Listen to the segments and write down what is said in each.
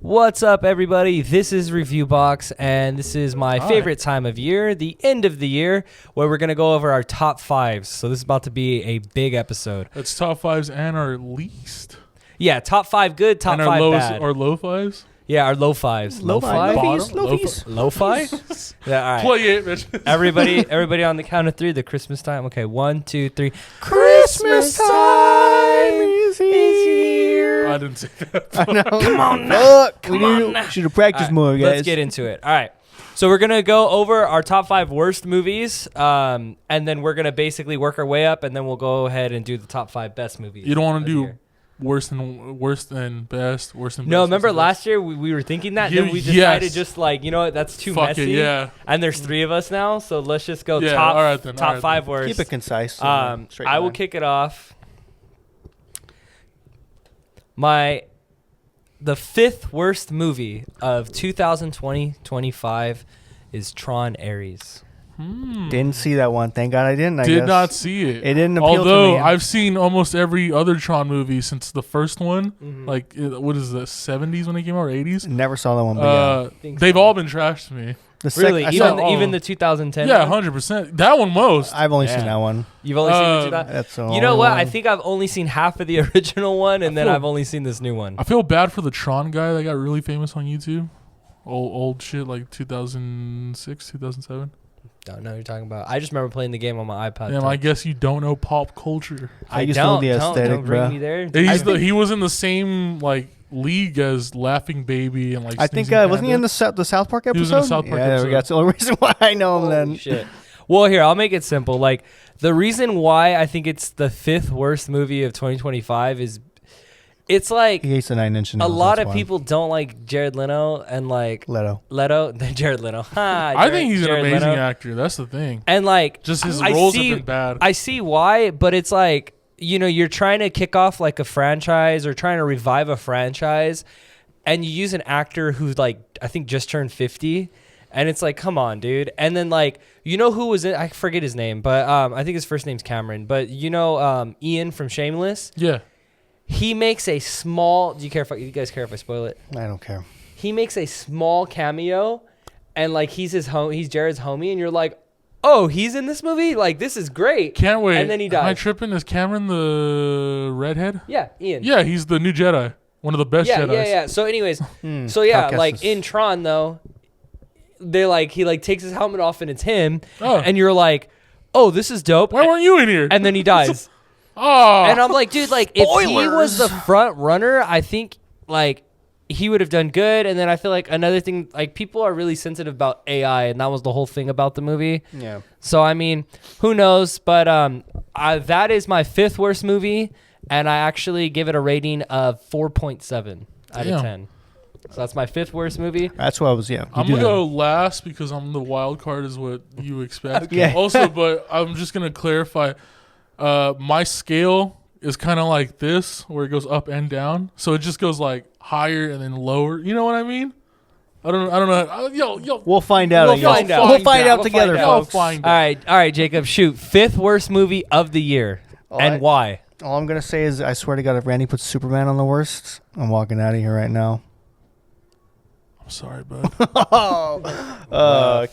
What's up, everybody? This is Reviewbox, and this is my favorite time of year, the end of the year, where we're going to go over our top fives. So this is about to be a big episode. It's top fives and our least. Yeah, top five good, top and five our bad. Or low fives? Yeah, our low fives. Low five? Lo-fi? Yeah, all right. Play it, bitch. Everybody on the count of three, the Christmas time. Okay, 1, 2, 3. Christmas time is here. I didn't say that. I know. Come on now. Look, Come on now. should have practiced more, guys. Let's get into it. All right. So we're going to go over our top 5 worst movies, and then we're going to basically work our way up, and then we'll go ahead and do the top 5 best movies. You don't want to do worse than best, No, remember last year we were thinking that, then we decided just like, you know what, that's too messy. Yeah. And there's 3 of us now, so let's just go top 5 worst. Keep it concise. I will kick it off. The 5th worst movie of 2020-25 is Tron Ares. Didn't see that one. Thank God I didn't. I Did guess. not see it. It didn't appeal to me. Although I've seen almost every other Tron movie since the first one. Like, what is the 70s when it came out, or 80s? Never saw that one. But they've all been trashed to me. Really? Even the 2010 Yeah, one? 100%. That one most. I've only seen that one. You've only seen the 2000? That's you know what? I think I've only seen half of the original one, and then I've only seen this new one. I feel bad for the Tron guy that got really famous on YouTube. Old shit like 2006, 2007. Don't know what you're talking about. I just remember playing the game on my iPod. Damn, I guess you don't know pop culture. I just know the aesthetic, don't bring bro. me there. He was in the same like league as Laughing Baby and like. I think wasn't he in the South Park episode? He was in the South Park episode. That's the only reason why I know him. Then shit. Well, here I'll make it simple. Like the reason why I think it's the 5th worst movie of 2025 is. It's like he hates the 9 Inch Nails. A lot of people don't like Jared Leto and like Leto. Jared Leto. I think he's an amazing actor. That's the thing. And like, just his roles have been bad. I see why, but it's like, you know, you're trying to kick off like a franchise or trying to revive a franchise, and you use an actor who's like, I think just turned 50. And it's like, come on, dude. And then like, you know who was in? I forget his name, but I think his first name's Cameron. But you know, Ian from Shameless. Yeah. He makes a small. Do you care if you guys care if I spoil it? I don't care. He makes a small cameo, and like he's Jared's homie, and you're like, oh, he's in this movie. Like this is great. Can't wait. And then he dies. Am I tripping? Is Cameron the redhead? Yeah, Ian. Yeah, he's the new Jedi. One of the best Jedis. Yeah. So, anyways, like in Tron though, he takes his helmet off and it's him, and you're like, oh, this is dope. Why weren't you in here? And then he dies. Oh, and I'm like, dude, like if he was the front runner, I think like he would have done good. And then I feel like another thing, like people are really sensitive about AI, and that was the whole thing about the movie. Yeah. So I mean, who knows? But that is my 5th worst movie, and I actually give it a rating of 4.7 out of 10. So that's my 5th worst movie. That's what I was. Yeah. I'm gonna go last because I'm the wild card, is what you expect. Okay. Yeah. Also, but I'm just gonna clarify. My scale is kind of like this, where it goes up and down. So it just goes like higher and then lower. You know what I mean? I don't know. Yo. We'll find out. We'll find out together, folks. All right, Jacob. Shoot, 5th worst movie of the year, why? All I'm gonna say is, I swear to God, if Randy puts Superman on the worst, I'm walking out of here right now. I'm sorry, bud.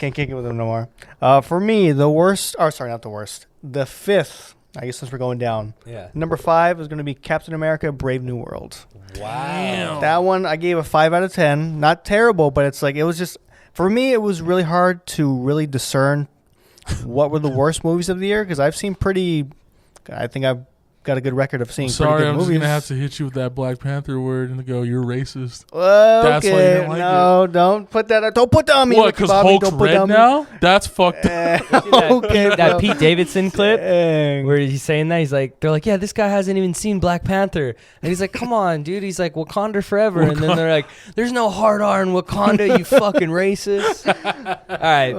Can't kick it with him no more. For me, the worst. Or sorry, not the worst. The 5th. I guess since we're going down. Yeah. Number 5 is going to be Captain America: Brave New World. Wow. That one I gave a 5 out of 10. Not terrible, but it's like it was just, for me, it was really hard to really discern what were the worst movies of the year, because I think I've got a good record of seeing pretty good movies. I'm just going to have to hit you with that Black Panther word and go, you're racist. That's why you didn't like it. Don't put that on me. What, because Hulk's red now? That's fucked up. That Pete Davidson clip where he's saying that, they're like, yeah, this guy hasn't even seen Black Panther. And he's like, come on, dude. He's like, Wakanda forever. And then they're like, there's no hard R in Wakanda, you fucking racist. All right.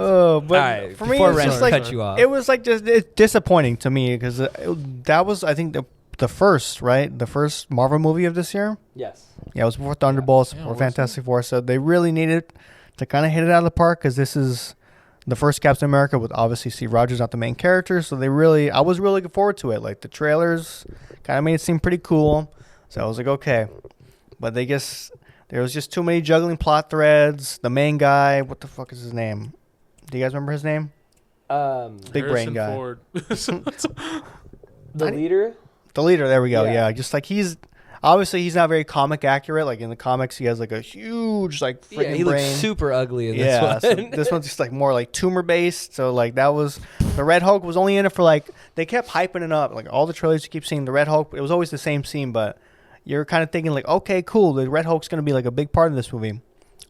But for me, before it's just cut you off. It was like just disappointing to me, because that was, I think, the first, right? The first Marvel movie of this year. Yes. Yeah, it was before Thunderbolts, before Fantastic Four. So they really needed to kind of hit it out of the park, because this is the first Captain America with obviously Steve Rogers not the main character. So I was really looking forward to it. Like the trailers kind of made it seem pretty cool. So I was like, okay. But they There was just too many juggling plot threads. The main guy, what the fuck is his name? Do you guys remember his name? Big brain guy. Ford. The leader. The leader. There we go. Yeah. Yeah, just like he's not very comic accurate. Like in the comics, he has like a huge like freaking Yeah, he brain. looks super ugly in Yeah, this one. so this one's just like more like tumor based. So like that was the Red Hulk was only in it for like they kept hyping it up. Like all the trailers you keep seeing the Red Hulk. It was always the same scene, but you're kind of thinking like, okay, cool, the Red Hulk's gonna be like a big part of this movie.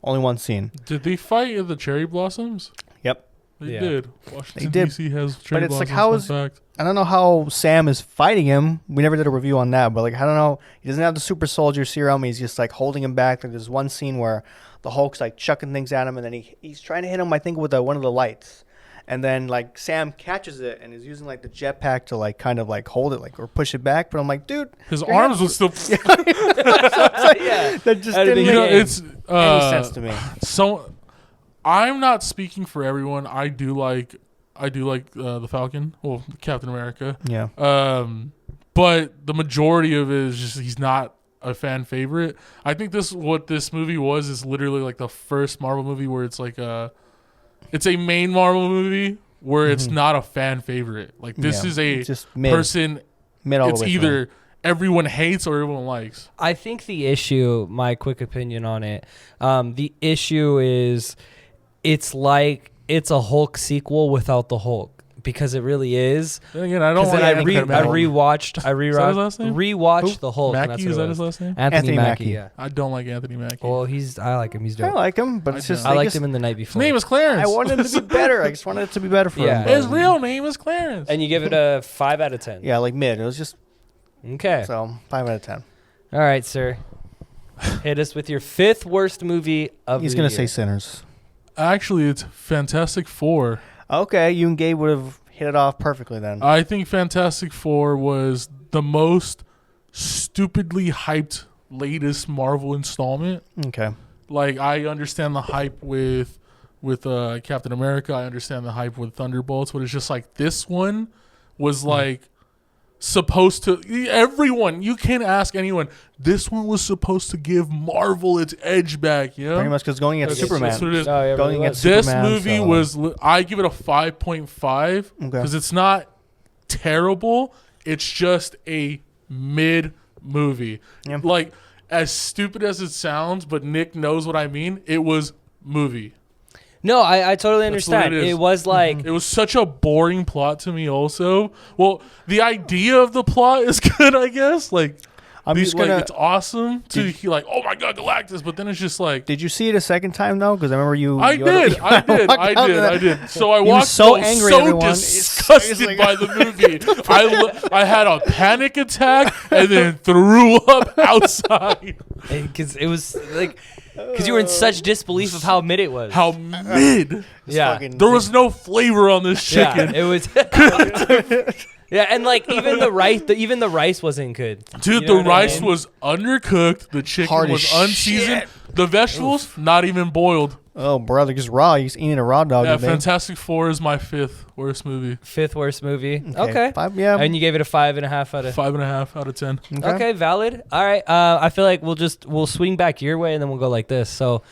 Only one scene. Did they fight in the cherry blossoms? Yep. They Yeah. did. Washington, They did. D.C. has cherry But it's like, blossoms. how fun is- fact. I don't know how Sam is fighting him. We never did a review on that, but like I don't know. He doesn't have the super soldier serum. He's just like holding him back. Like, there's one scene where the Hulk's like chucking things at him, and then he's trying to hit him. I think with one of the lights, and then like Sam catches it and is using like the jetpack to like kind of like hold it like or push it back. But I'm like, dude, His your arms hands- would still. Yeah. that just That'd didn't be make good. It's any sense to me. So, I'm not speaking for everyone. I do like the Falcon, well, Captain America. Yeah. But the majority of it is just he's not a fan favorite. I think what this movie was is literally like the first Marvel movie where it's like it's a main Marvel movie where it's not a fan favorite. Like this Yeah. is a It's just mid, person. mid all It's the way either everyone hates or everyone likes. I think the issue, my quick opinion on it, the issue is it's like it's a Hulk sequel without the Hulk. Because it really is. Then again, I don't Because want then I Anthony rewatched Is that his last name? rewatched Who? the Hulk. and Mackie. that's Is what that it his was. last name? Anthony Mackie, Mackie. yeah. I don't like Anthony Mackie. Well, I like him. He's I dope. like him, but I it's just don't. I they liked just- him in the night His before. name is Clarence. I wanted him to be better. I just wanted it to be better for Yeah. him. but- His real name is Clarence. And you give it a 5 out of 10. Yeah, like mid. It was just Okay. so 5 out of 10. All right, sir. Hit us with your 5th worst movie of He's the gonna year. say Sinners. Actually, it's Fantastic Four. Okay, you and Gabe would have hit it off perfectly then. I think Fantastic Four was the most stupidly hyped latest Marvel installment. Okay. Like, I understand the hype with Captain America. I understand the hype with Thunderbolts, but it's just like this one was like supposed to. Everyone, you can't ask anyone. This one was supposed to give Marvel its edge back. You know, Pretty much because going against That's- Superman. that's what it is. Oh, yeah, Going really against was. This Superman, movie so- was. I give it a 5.5 Okay. because it's not terrible. It's just a mid movie. Yeah. Like, as stupid as it sounds, but Nick knows what I mean. It was movie. No, I totally That's what understand. it is. It was like It was such a boring plot to me. Also, well, the idea of the plot is good, I guess. Like, I'm just like, gonna. it's awesome to hear, like, oh my god, Galactus, but then it's just like. Did you see it a second time though? Because I remember you. I you had did. a- I did. So I was walked so angry, everyone. disgusted It's like- by the movie. I had a panic attack and then threw up outside. because it was like because you were in such disbelief of how mid it was. How mid. It's Yeah. fucking- There was no flavor on this chicken. Yeah, it was. Yeah, and like even the rice wasn't good. Dude, You know the what I rice mean? was undercooked. The chicken Hard as was unseasoned. shit. The vegetables, not even boiled. Oh, brother, just raw. He's eating a raw dog. Yeah, today. Fantastic Four is my 5th worst movie. 5th worst movie. Okay. 5, yeah. And you gave it a 5.5 out of. 5.5 out of 10. Okay, valid. All right. I feel like we'll swing back your way and then we'll go like this. So,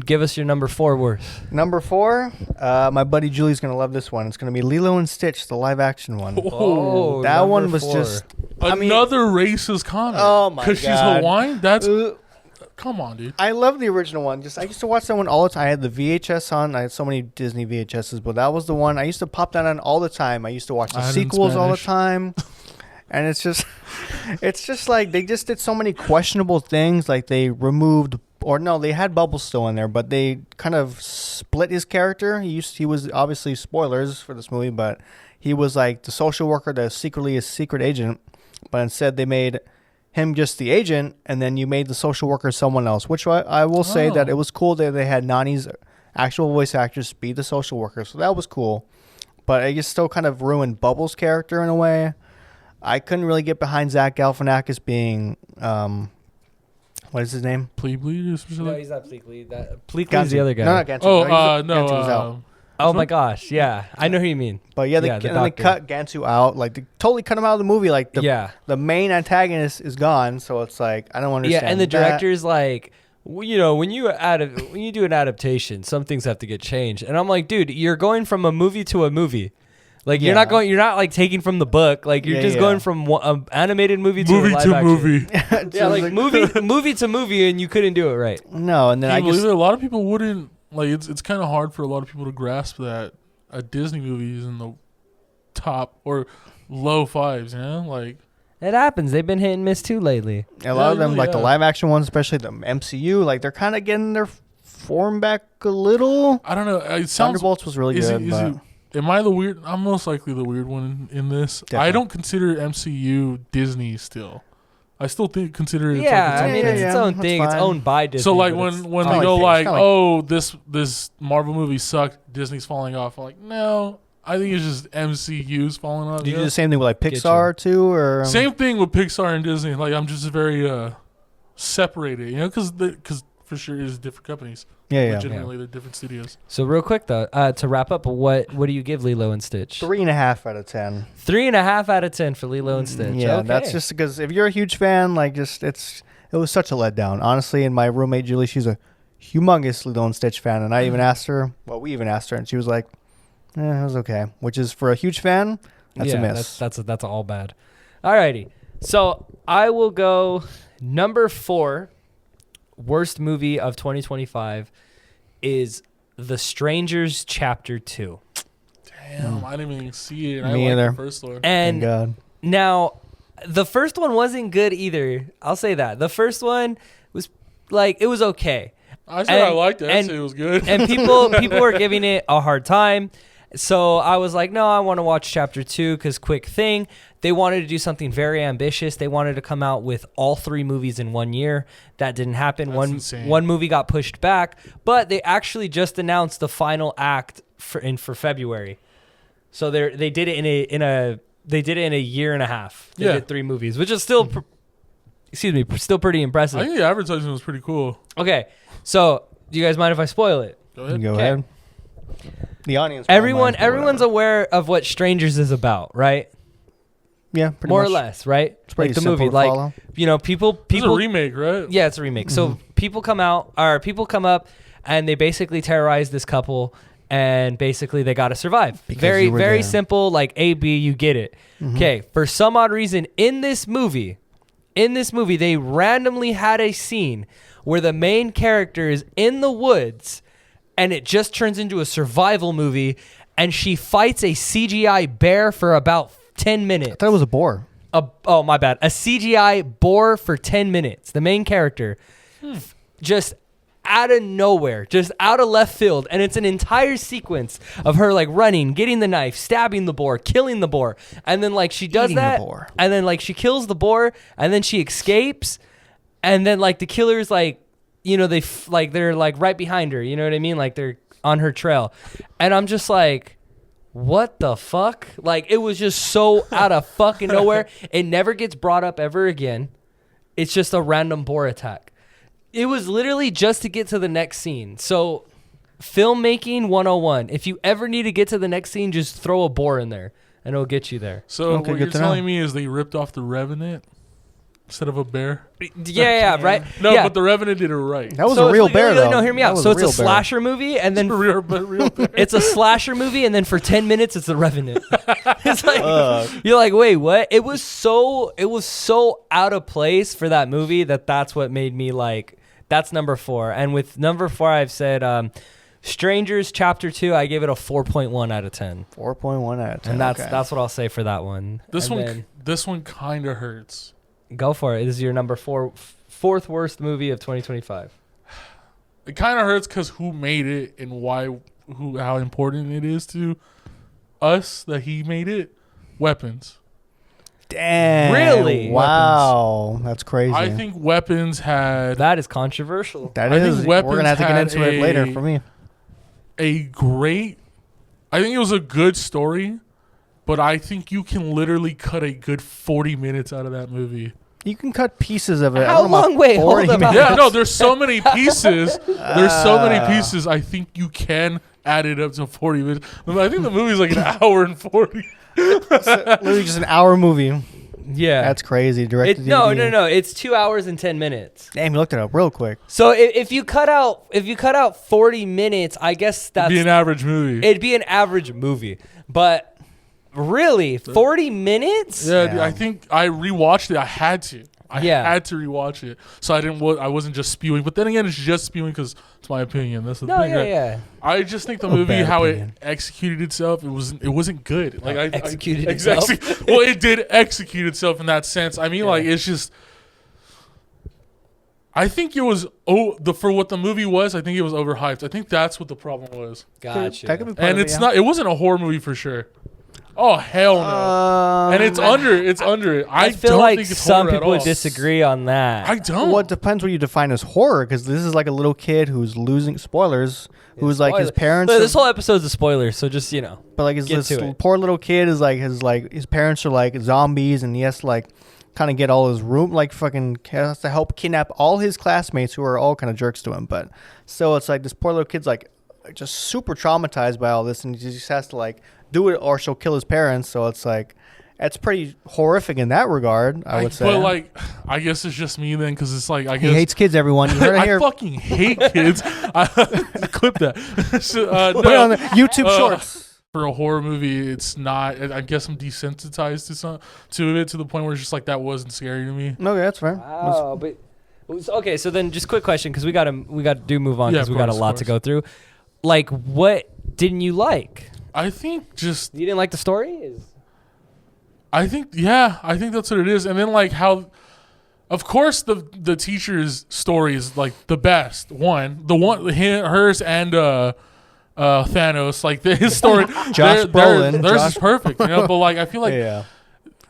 give us your number 4 worst. Number 4, my buddy Julie's gonna love this one. It's gonna be Lilo and Stitch, the live action one. Oh, that number one was 4. just. I mean- Another racist comment. Oh my Because she's God. Hawaiian? That's. Uh, Come on, dude. I love the original one. I used to watch that one all the time. I had the VHS on. I had so many Disney VHSs, but that was the one I used to pop that on all the time. I used to watch the I had it in sequels all the Spanish. time, and it's just like they just did so many questionable things. Like they removed, or no, they had Bubbles still in there, but they kind of split his character. He was obviously spoilers for this movie, but he was like the social worker that secretly is secret agent, but instead they made him just the agent, and then you made the social worker someone else, which I will say that Oh. it was cool that they had Nani's actual voice actress be the social worker, so that was cool. But it just still kind of ruined Bubbles' character in a way. I couldn't really get behind Zach Galifianakis being, what is his name? Please, No, please. he's not Pleakley. Pleakley's the other guy. No, not Gantu. Oh, Gantu was out. no. Oh my gosh, yeah, I know who you mean. But yeah, the and they doctor. cut Gantu out. Like, they totally cut him out of the movie. Like, the Yeah, main antagonist is gone, so it's like, I don't understand. yeah, and the that. director's like, you know, when you do an adaptation, some things have to get changed. And I'm like, dude, you're going from a movie to a movie. Like you're not like taking from the book. Like you're just going from an animated movie to a live action. movie. Yeah, like movie to movie, and you couldn't do it right. No, and then I believe it, a lot of people wouldn't like. It's kind of hard for a lot of people to grasp that a Disney movie is in the top or low fives. You know, like it happens. They've been hit and miss too lately. a lot of them, like the live action ones, especially the MCU, like they're kind of getting their form back a little. I don't know. It sounds. Thunderbolts was really good. Am I the weird? I'm most likely the weird one in this. Definitely. I don't consider MCU Disney still. I still consider it. Yeah, I mean it's its own thing. It's owned by Disney. So like when they go like, oh, this Marvel movie sucked, Disney's falling off. I'm like, no, I think it's just MCU's falling off. Do you do the same thing with like Pixar too, or same thing with Pixar and Disney? Like I'm just very separated, you know, because for sure it's different companies. Yeah. Legitimately, they're different studios. So real quick though, to wrap up, what do you give Lilo and Stitch? 3.5 out of 10. 3.5 out of 10 for Lilo and Stitch. Yeah, okay. That's just because if you're a huge fan, like it was such a letdown. Honestly, and my roommate Julie, she's a humongous Lilo and Stitch fan, and I even asked her. Well, we even asked her, and she was like, it was okay. Which is for a huge fan, that's a miss. That's all bad. Alrighty, so I will go number 4. Worst movie of 2025 is The Strangers Chapter 2. Damn, I didn't even see it. Me either. The first one. And Thank God. Now, the first one wasn't good either. I'll say that. The first one was like, it was okay. I said I liked it. I said it was good. And people were giving it a hard time. So I was like, no, I want to watch Chapter 2 because quick thing. They wanted to do something very ambitious. They wanted to come out with all 3 movies in 1 year. That didn't happen. That's insane. One movie got pushed back, but they actually just announced the final act for February. So they did it in a year and a half. They did 3 movies, which is still still pretty impressive. I think the advertising was pretty cool. Okay. So, do you guys mind if I spoil it? Go ahead. Go ahead. The audience. Everyone's aware of what Strangers is about, right? Yeah, pretty more much. or less, right? It's pretty like the simple movie, to like follow. you know, people. It's a remake, right? Yeah, it's a remake. So people come up and they basically terrorize this couple, and basically they got to survive. Because very you were there. simple, like A B. You get it. Okay. For some odd reason, in this movie, they randomly had a scene where the main character is in the woods, and it just turns into a survival movie, and she fights a CGI bear for about 10 minutes. I thought it was a boar. Oh, my bad. A CGI boar for 10 minutes. The main character. Just out of nowhere. Just out of left field. And it's an entire sequence of her like running, getting the knife, stabbing the boar, killing the boar. And then like she does Eating the that. boar. And then like she kills the boar. And then she escapes. And then like the killer's like, you know, they're like right behind her. You know what I mean? Like they're on her trail. And I'm just like, what the fuck? Like, it was just so out of fucking nowhere. It never gets brought up ever again. It's just a random boar attack. It was literally just to get to the next scene. So, filmmaking 101. If you ever need to get to the next scene, just throw a boar in there, and it'll get you there. So, what you're telling me is they ripped off The Revenant instead of a bear? Yeah, right? No, yeah. but The Revenant did it right. That was a real bear, though. No, hear me out. So it's a slasher movie, and then real bear. it's a slasher movie, and then for 10 minutes, it's The Revenant. It's like you're like, wait, what? It was so out of place for that movie that's what made me like. That's number 4, and with number 4, I've said Strangers Chapter 2. I gave it a 4.1 out of 10. 4.1 out of 10. And that's what I'll say for that one. This one kind of hurts. Go for it. This is your number 4, fourth worst movie of 2025. It kind of hurts because who made it and how important it is to us that he made it. Weapons. Damn. Really? Wow. Weapons. That's crazy. I think Weapons had... That is controversial. That I is. think Weapons We're going to have to get into it later for me. I think it was a good story, but I think you can literally cut a good 40 minutes out of that movie. You can cut pieces of it. How long? Wait, hold up. Yeah, no, there's so many pieces. I think you can add it up to 40 minutes. I think the movie's like an hour and 40. Literally just an hour movie. Yeah. That's crazy. Direct No. It's 2 hours and 10 minutes. Damn, you looked it up real quick. So if you cut out 40 minutes, I guess that's It'd be an average movie. It'd be an average movie. But really, 40 minutes? Yeah, dude, I think I rewatched it. I had to. I Yeah. had to rewatch it, so I wasn't just spewing. But then again, it's just spewing because it's my opinion. That's the thing. Right? Yeah. I just think the A movie, bad how opinion. it executed itself, it wasn't good. Like Executed exactly. itself. Well, it did execute itself in that sense. I mean, like it's just. I think it was for what the movie was. I think it was overhyped. I think that's what the problem was. Gotcha. That could be part And of it's yeah. not. It wasn't a horror movie for sure. Oh hell no! And it's under it. I feel don't like think it's some horror at people would all. disagree on that. I don't. Well, it depends what you define as horror, because this is like a little kid who's losing spoilers, who's like his parents. Look, this whole episode's a spoiler, so just but like get this to it. poor little kid is like his parents are like zombies, and he has to like kind of get all his room like fucking has to help kidnap all his classmates who are all kind of jerks to him. But still, it's like this poor little kid's like just super traumatized by all this, and he just has to like do it or she'll kill his parents. So it's like it's pretty horrific in that regard, I would say. But like, I guess it's just me then, because it's like I He guess hates kids. Everyone, you heard it I here. fucking hate kids. Clip that. So, Put it on the YouTube Uh, Shorts. for a horror movie, it's not. I guess I'm desensitized to it to the point where it's just like that wasn't scary to me. No, that's fair. Wow, but okay. So then, just quick question, because we got to move on, Yeah, because of we got a course, lot of to course. go through. Like, what didn't you like? I think just. You didn't like the story? I think that's what it is. And then like how, of course the teacher's story is like the best one. The one hers and Thanos, like his story. Josh Brolin. Theirs Josh- is perfect, you know. But like I feel like Yeah.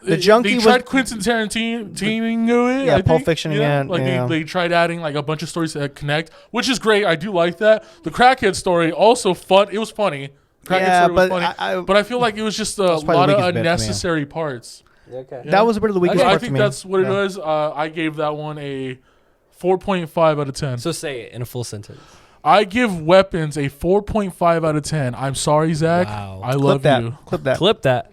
The junkie they was- tried Quentin Tarantino it. Yeah, I Pulp think, Fiction you know? again, Like yeah. they tried adding like a bunch of stories that connect, which is great. I do like that. The crackhead story also fun. It was funny. Crackhead Yeah, story was but funny. But I feel like it was just a was probably lot the of weakest bit for me. unnecessary parts. Okay. Yeah. That was a bit of the weakest Okay. I part think for me. that's what it Yeah. was. I gave that one a 4.5 out of 10. So say it in a full sentence. I give Weapons a 4.5 out of 10. I'm sorry, Zach. Wow. I Clip love that. you. Clip that. Clip that.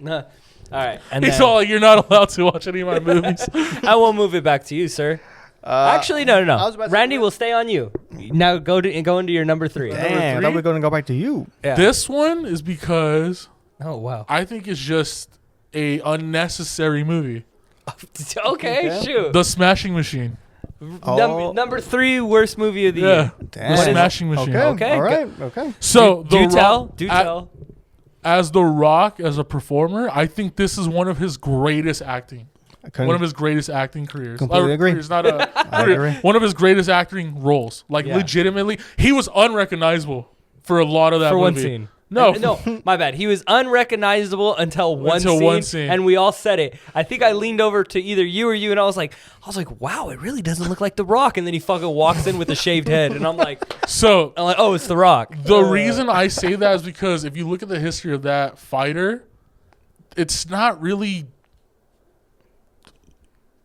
All right. And It's then, all like, you're not allowed to watch any of my movies. I will move it back to you, sir. Actually, no. I was about to say Randy that. will stay on you. Now go into your number 3. Damn, I three? thought we were going to go back to you. Yeah. This one is because Oh wow. I think it's just a unnecessary movie. Okay, Okay. shoot. The Smashing Machine. Oh. Number 3 worst movie of the Yeah. year. Damn. The What is it? Smashing Machine. Okay. Okay, All right. Okay. So do The tell. Rock, Do tell. as The Rock, as a performer, I think this is one of his greatest acting. I couldn't- One of his greatest acting careers. Completely agree. Careers, not a I agree. One of his greatest acting roles. Like Yeah. legitimately, he was unrecognizable for a lot of that For movie. one scene. No, No, my bad. He was unrecognizable until one scene, and we all said it. I think I leaned over to either you or you, and I was like, wow, it really doesn't look like The Rock. And then he fucking walks in with a shaved head, and I'm like, So oh, it's The Rock. the reason I say that is because if you look at the history of that fighter, it's not really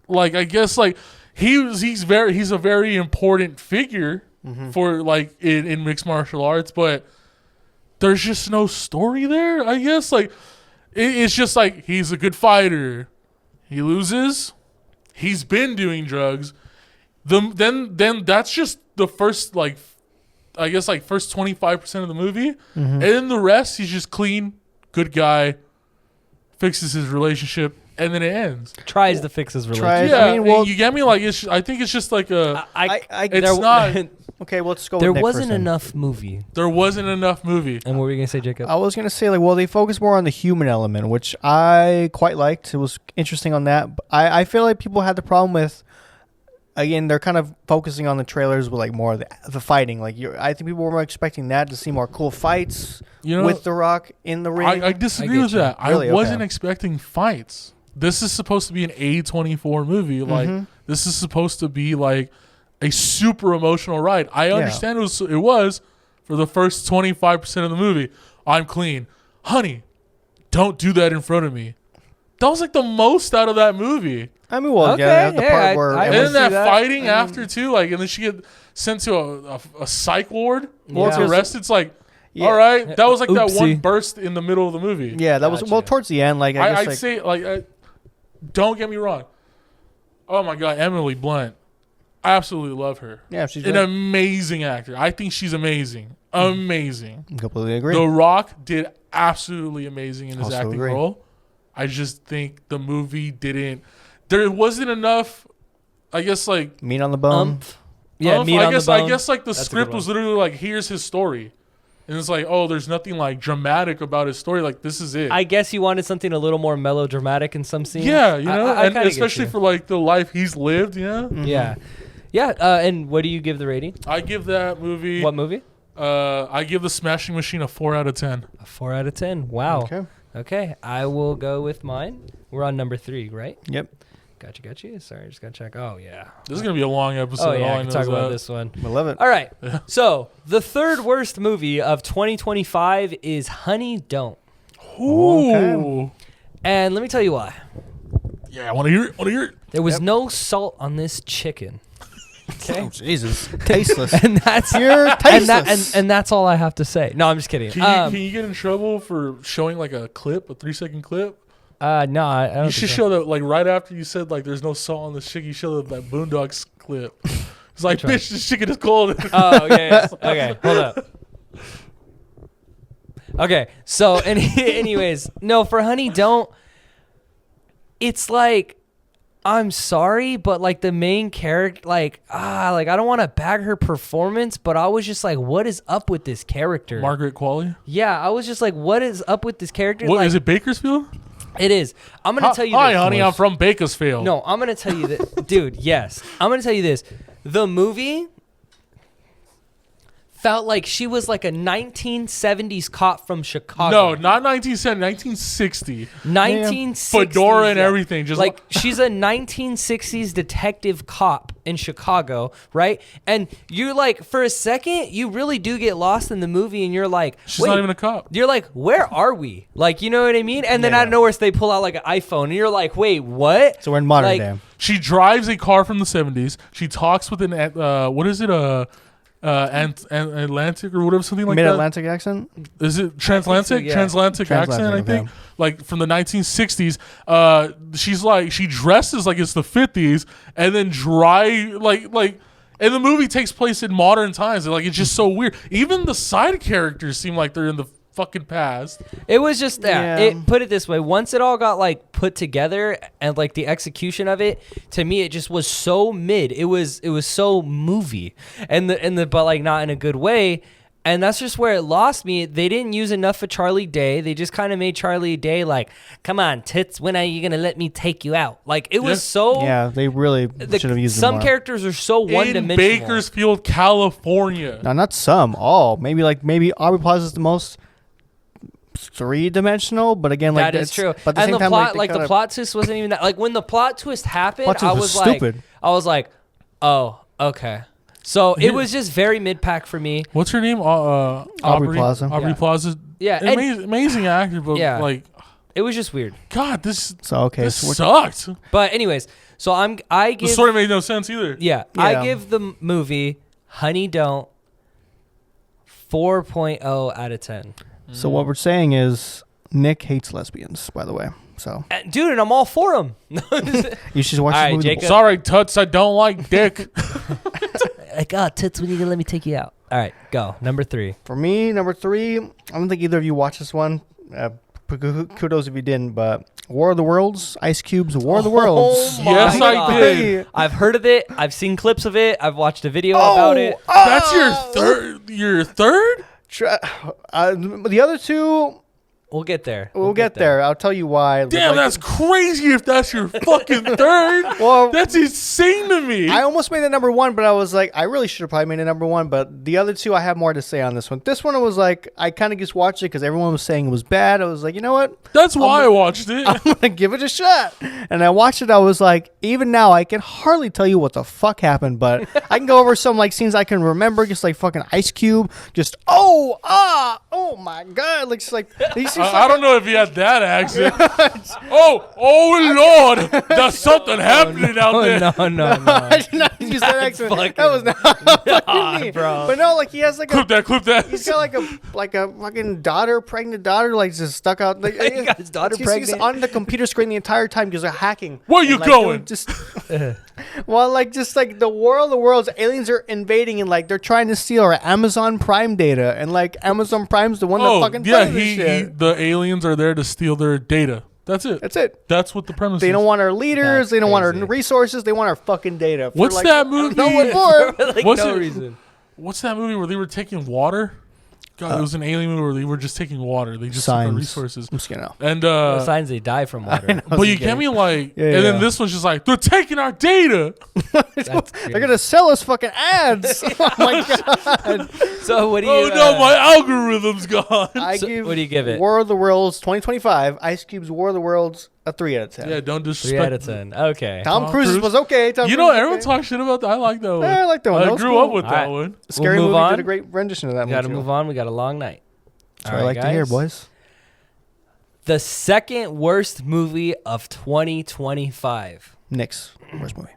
like, I guess like he's a very important figure for like in mixed martial arts, but there's just no story there. I guess like it's just like he's a good fighter. He loses. He's been doing drugs. Then that's just the first like I guess like first 25% of the movie, and then the rest he's just clean, good guy, fixes his relationship, and then it ends. Tries to fix his relationship. Tries- Yeah, I mean, well- you get me. Like I think it's just like a. It's there, not- Okay, well, let's go there with Nick wasn't first then. enough movie. There wasn't enough movie. And what were you gonna say, Jacob? I was going to say, like, well, they focus more on the human element, which I quite liked. It was interesting on that. But I feel like people had the problem with, again, they're kind of focusing on the trailers with, like, more of the fighting. Like, I think people were more expecting that to see more cool fights You know, with The Rock in the ring. I disagree get with you. that. Really? I wasn't Okay. expecting fights. This is supposed to be an A24 movie. Like this is supposed to be like a super emotional ride. I understand it was for the first 25% of the movie. I'm clean. Honey, don't do that in front of me. That was like the most out of that movie. I mean, well, Okay, yeah, the yeah, part where I And would then that see that. fighting after too, like, and then she get sent to a psych ward. Well, Yeah. it's arrested. It's like, Yeah. all right, that was like that one Oopsie. burst in the middle of the movie. yeah, that was, well, Gotcha. towards the end, like, I guess, I'd like, say like don't get me wrong. Oh my God, Emily Blunt. I absolutely love her. Yeah, she's an great. amazing actor. I think she's amazing. Amazing. Completely agree. The Rock did absolutely amazing in his Also acting agree. role. I just think the movie didn't. There wasn't enough. I guess like Meat on the bone. Yeah, meat on the bone. I guess like the That's a script good was one. literally like, here's his story, and it's like, oh, there's nothing like dramatic about his story. Like this is it. I guess you wanted something a little more melodramatic in some scenes. Yeah, you know, I and kinda get especially you. for like the life he's lived. Yeah, Yeah. Yeah, and what do you give the rating? I give that movie. What movie? I give the Smashing Machine a 4 out of 10. A 4 out of 10. Wow. Okay. Okay, I will go with mine. We're on number 3, right? Yep. Gotcha. Sorry, just gotta check. Oh, yeah. This is gonna be a long episode. Oh, yeah, all I I can know talk is about that. this one. I love it. All right. So, the third worst movie of 2025 is Honey Don't. Ooh. Okay. And let me tell you why. Yeah, I want to hear it. There was Yep. no salt on this chicken. Okay. Oh, Jesus. Tasteless. And that's Pure tasteless. and that's all I have to say. No, I'm just kidding. Can you get in trouble for showing like a 3-second clip? No, I don't You think should so. show that like right after you said like there's no salt on this chicken. You show that Boondocks clip. It's like, Which one? bitch, this chicken is cold. Oh, yeah. Okay, hold up. Okay, so anyways, no, for Honey Don't, it's like, I'm sorry, but like the main character, like I don't want to bag her performance, but I was just like, what is up with this character? Margaret Qualley. Yeah, I was just like, what is up with this character? What like, is it? Bakersfield. It is. I'm gonna tell you. Hi, this. honey. I'm from Bakersfield. No, I'm gonna tell you that, dude. Yes, I'm gonna tell you this. The movie felt like she was like a 1970s cop from Chicago. No, not 1970, 1960. 1960s. Fedora and yeah. everything. Just like she's a 1960s detective cop in Chicago, right? And you like for a second, you really do get lost in the movie, and you're like, she's wait, not even a cop. You're like, where are we? Like, you know what I mean? And then Yeah. out of nowhere, they pull out like an iPhone, and you're like, wait, what? So we're in modern Like, day. She drives a car from the 70s. She talks with an what is it? Atlantic or whatever, something like that. Mid-Atlantic accent? Is it transatlantic? yeah. Transatlantic accent, I Transatlantic, think. okay. Like from the 1960s. She's like, she dresses like it's the 50s, and then and the movie takes place in modern times. And like it's just so weird. Even the side characters seem like they're in the fucking past. It was just Yeah. It put it this way: once it all got like put together and like the execution of it, to me, it just was so mid. It was so movie, and the but like not in a good way. And that's just where it lost me. They didn't use enough of Charlie Day. They just kind of made Charlie Day like, "Come on, tits, when are you gonna let me take you out?" Like it was so. Yeah, they really should have used some them more. characters are so In one-dimensional. Bakersfield, California. No, not some. All. Maybe Aubrey Plaza is the most three-dimensional, but again, like That is it's- true. But at the And same the time, plot, like, the plot twist wasn't even that. Like when the plot twist happened, Plot twist I was was like, stupid. oh, okay. So it was just very mid-pack for me. What's her name? Aubrey Plaza. Aubrey Yeah. Plaza. Yeah, and Amazing actor, but Yeah. like, it was just weird. God, this So okay, this so we're- sucked. But anyways, so I The give story made no sense either. I Yeah. give the movie Honey Don't 4.0 out of 10. so what we're saying is Nick hates lesbians. By the way, so Dude, and I'm all for him. you should watch All this right, movie. Jacob. Sorry, Tuts, I don't like dick. Like, oh, tits, when are you gonna let me take you out? All right, go. Number 3. For me, number 3, I don't think either of you watched this one. Kudos if you didn't, but War of the Worlds, Ice Cube's War of the Worlds. Oh my Yes, I God. did. I've heard of it. I've seen clips of it. I've watched a video about it. That's your third. Your third? The other two, We'll get there. we'll get there. I'll tell you why. Damn, Like, that's crazy if that's your fucking third. well, That's insane to me. I almost made it number 1, but I was like, I really should have probably made it number 1. But the other two, I have more to say on this one. This one, I was like, I kind of just watched it because everyone was saying it was bad. I was like, you know what? That's why I watched it. I'm gonna give it a shot. And I watched it. I was like, even now, I can hardly tell you what the fuck happened, but I can go over some like scenes I can remember, just like fucking Ice Cube, just oh my god, like just like these I don't know if he had that accent. oh Lord, there's something happening out there. No. I did not use that accent. That was not fucking me. bro. But no, like he has like Clip that. He's got like a fucking pregnant daughter, like just stuck out. Like, He got his daughter he's pregnant. on the computer screen the entire time because they're hacking. Where you And, like, going? Just well, like just like the world's aliens are invading and like they're trying to steal our Amazon Prime data, and like Amazon Prime's the one that fucking funded this shit. The aliens are there to steal their data. That's it. That's it. That's what the premise They is. don't want our leaders. That's they don't want crazy. our resources. They want our fucking data. What's like, that I don't movie? know what for. like What's no it- reason. What's that movie where they were taking water? God, it was an alien movie where they were just taking water. They just took our Signs. resources. I'm just gonna know. And The signs they die from water. but you can't be like, Yeah, and then yeah. this one's just like, they're taking our data. They're gonna sell us fucking ads. Oh my god! So what do you? Oh no, my algorithm's gone. I So give what do you give it? War of the Worlds 2025. Ice Cube's War of the Worlds a 3 out of 10. Yeah, don't 3 disrespect. out of 10. Okay. Tom Cruise Cruise? was okay. Tom You Cruise know, was everyone okay. talks shit about that. I like that one. I like that one. I That was grew cool. up with that All right. one. Scary We'll move movie on. did a great rendition of that We got to movie. move on. We got a long night. That's what I like to hear, boys. The second worst movie of 2025. Nick's worst movie.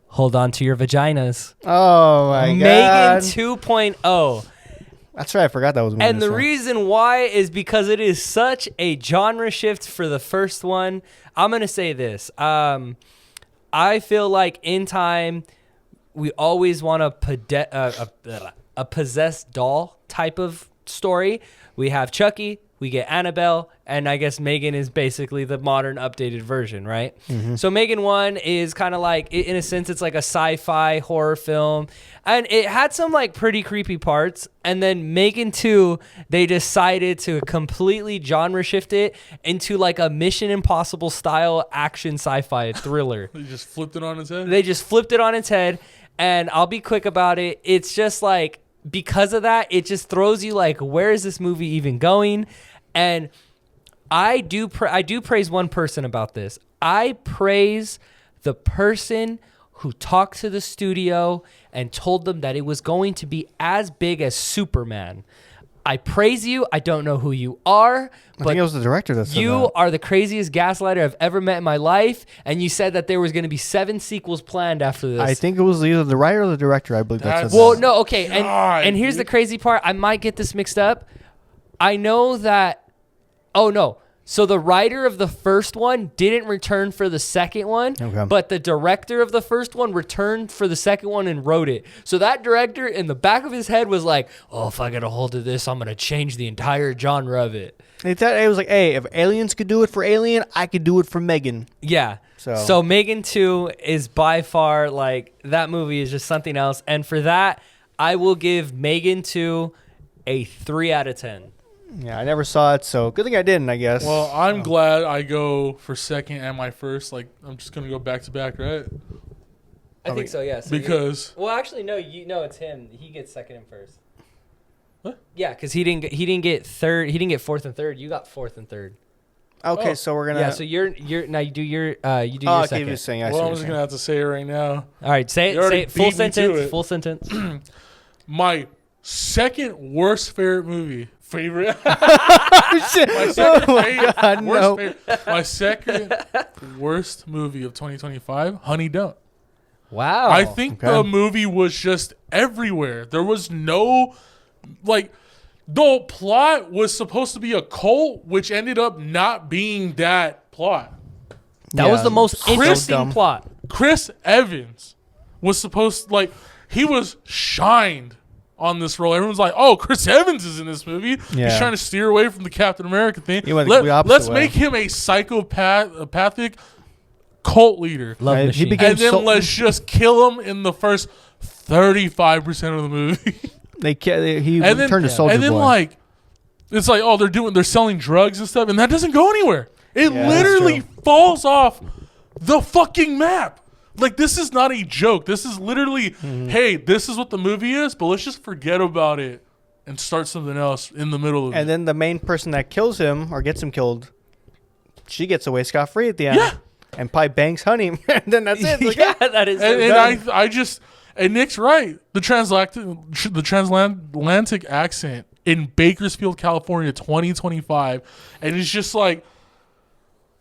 Hold on to your vaginas. Oh my Megan god! 2.0. That's right. I forgot that was a movie. And the reason why is because it is such a genre shift for the first one. I'm going to say this. I feel like in time, we always want a possessed doll type of story. We have Chucky, we get Annabelle, and I guess Megan is basically the modern updated version, right? So Megan 1 is kind of like, in a sense, it's like a sci-fi horror film. And it had some like pretty creepy parts. And then Megan 2, they decided to completely genre shift it into like a Mission Impossible style action sci-fi thriller. They just flipped it on its head. They just flipped it on its head. And I'll be quick about it. It's just like, because of that, it just throws you like, where is this movie even going? And I do praise one person about this. I praise the person who talked to the studio and told them that it was going to be as big as Superman. I praise you. I don't know who you are, I but think it was the director that said you that. are the craziest gaslighter I've ever met in my life. And you said that there was going to be 7 sequels planned after this. I think it was either the writer or the director. I believe that That's- said Well, that. no, okay. God, And here's the dude. crazy part. I might get this mixed up. I know that. Oh, no. So the writer of the first one didn't return for the second one, Okay. but the director of the first one returned for the second one and wrote it. So that director in the back of his head was like, oh, if I get a hold of this, I'm going to change the entire genre of it. It was like, hey, if aliens could do it for Alien, I could do it for Megan. Yeah. So- So Megan 2 is by far like, that movie is just something else. And for that, I will give Megan 2 a 3 out of 10. Yeah, I never saw it, so good thing I didn't, I guess. Well, I'm glad I go for second and my first. Like, I'm just gonna go back to back, right? I think so, yes. Because Well, actually, no. It's him. He gets second and first. What? Yeah, because he didn't get third. He didn't get fourth and third. You got fourth and third. okay, oh. so we're gonna. Yeah. So you're now you do your oh, your okay, second. you're just saying. I see well, what I'm you're just saying. gonna have to say it right now. All right, say You it. already Say it. Full beat me to sentence. it. Full sentence. My second worst favorite movie. Favorite. Shit. My second Oh my favorite. God, worst no. favorite. My second worst movie of 2025. Honey, Don't. Wow. I think Okay. the movie was just everywhere. There was no, like, the plot was supposed to be a cult, which ended up not being that plot. that was the most so interesting dumb. plot. Chris Evans was supposed, like, he was shined on this role. Everyone's like, oh, Chris Evans is in this movie. He's Yeah. trying to steer away from the Captain America thing. He went the complete opposite Let's way. make him a psychopathic cult leader. Love He machine. became- And then so- let's just kill him in the first 35% of the movie. He and then, turned to Soldier and then Boy. like, it's like, oh, they're selling drugs and stuff, and that doesn't go anywhere. It Yeah, that's literally true. falls off the fucking map. Like, this is not a joke. This is literally, hey, this is what the movie is, but let's just forget about it and start something else in the middle of it. And then the main person that kills him or gets him killed, she gets away scot-free at the end. Yeah. And probably bangs Honey. And then that's it. Like, yeah, that is. and done. I just, and Nick's right. The transatlantic accent in Bakersfield, California, 2025, and it's just like,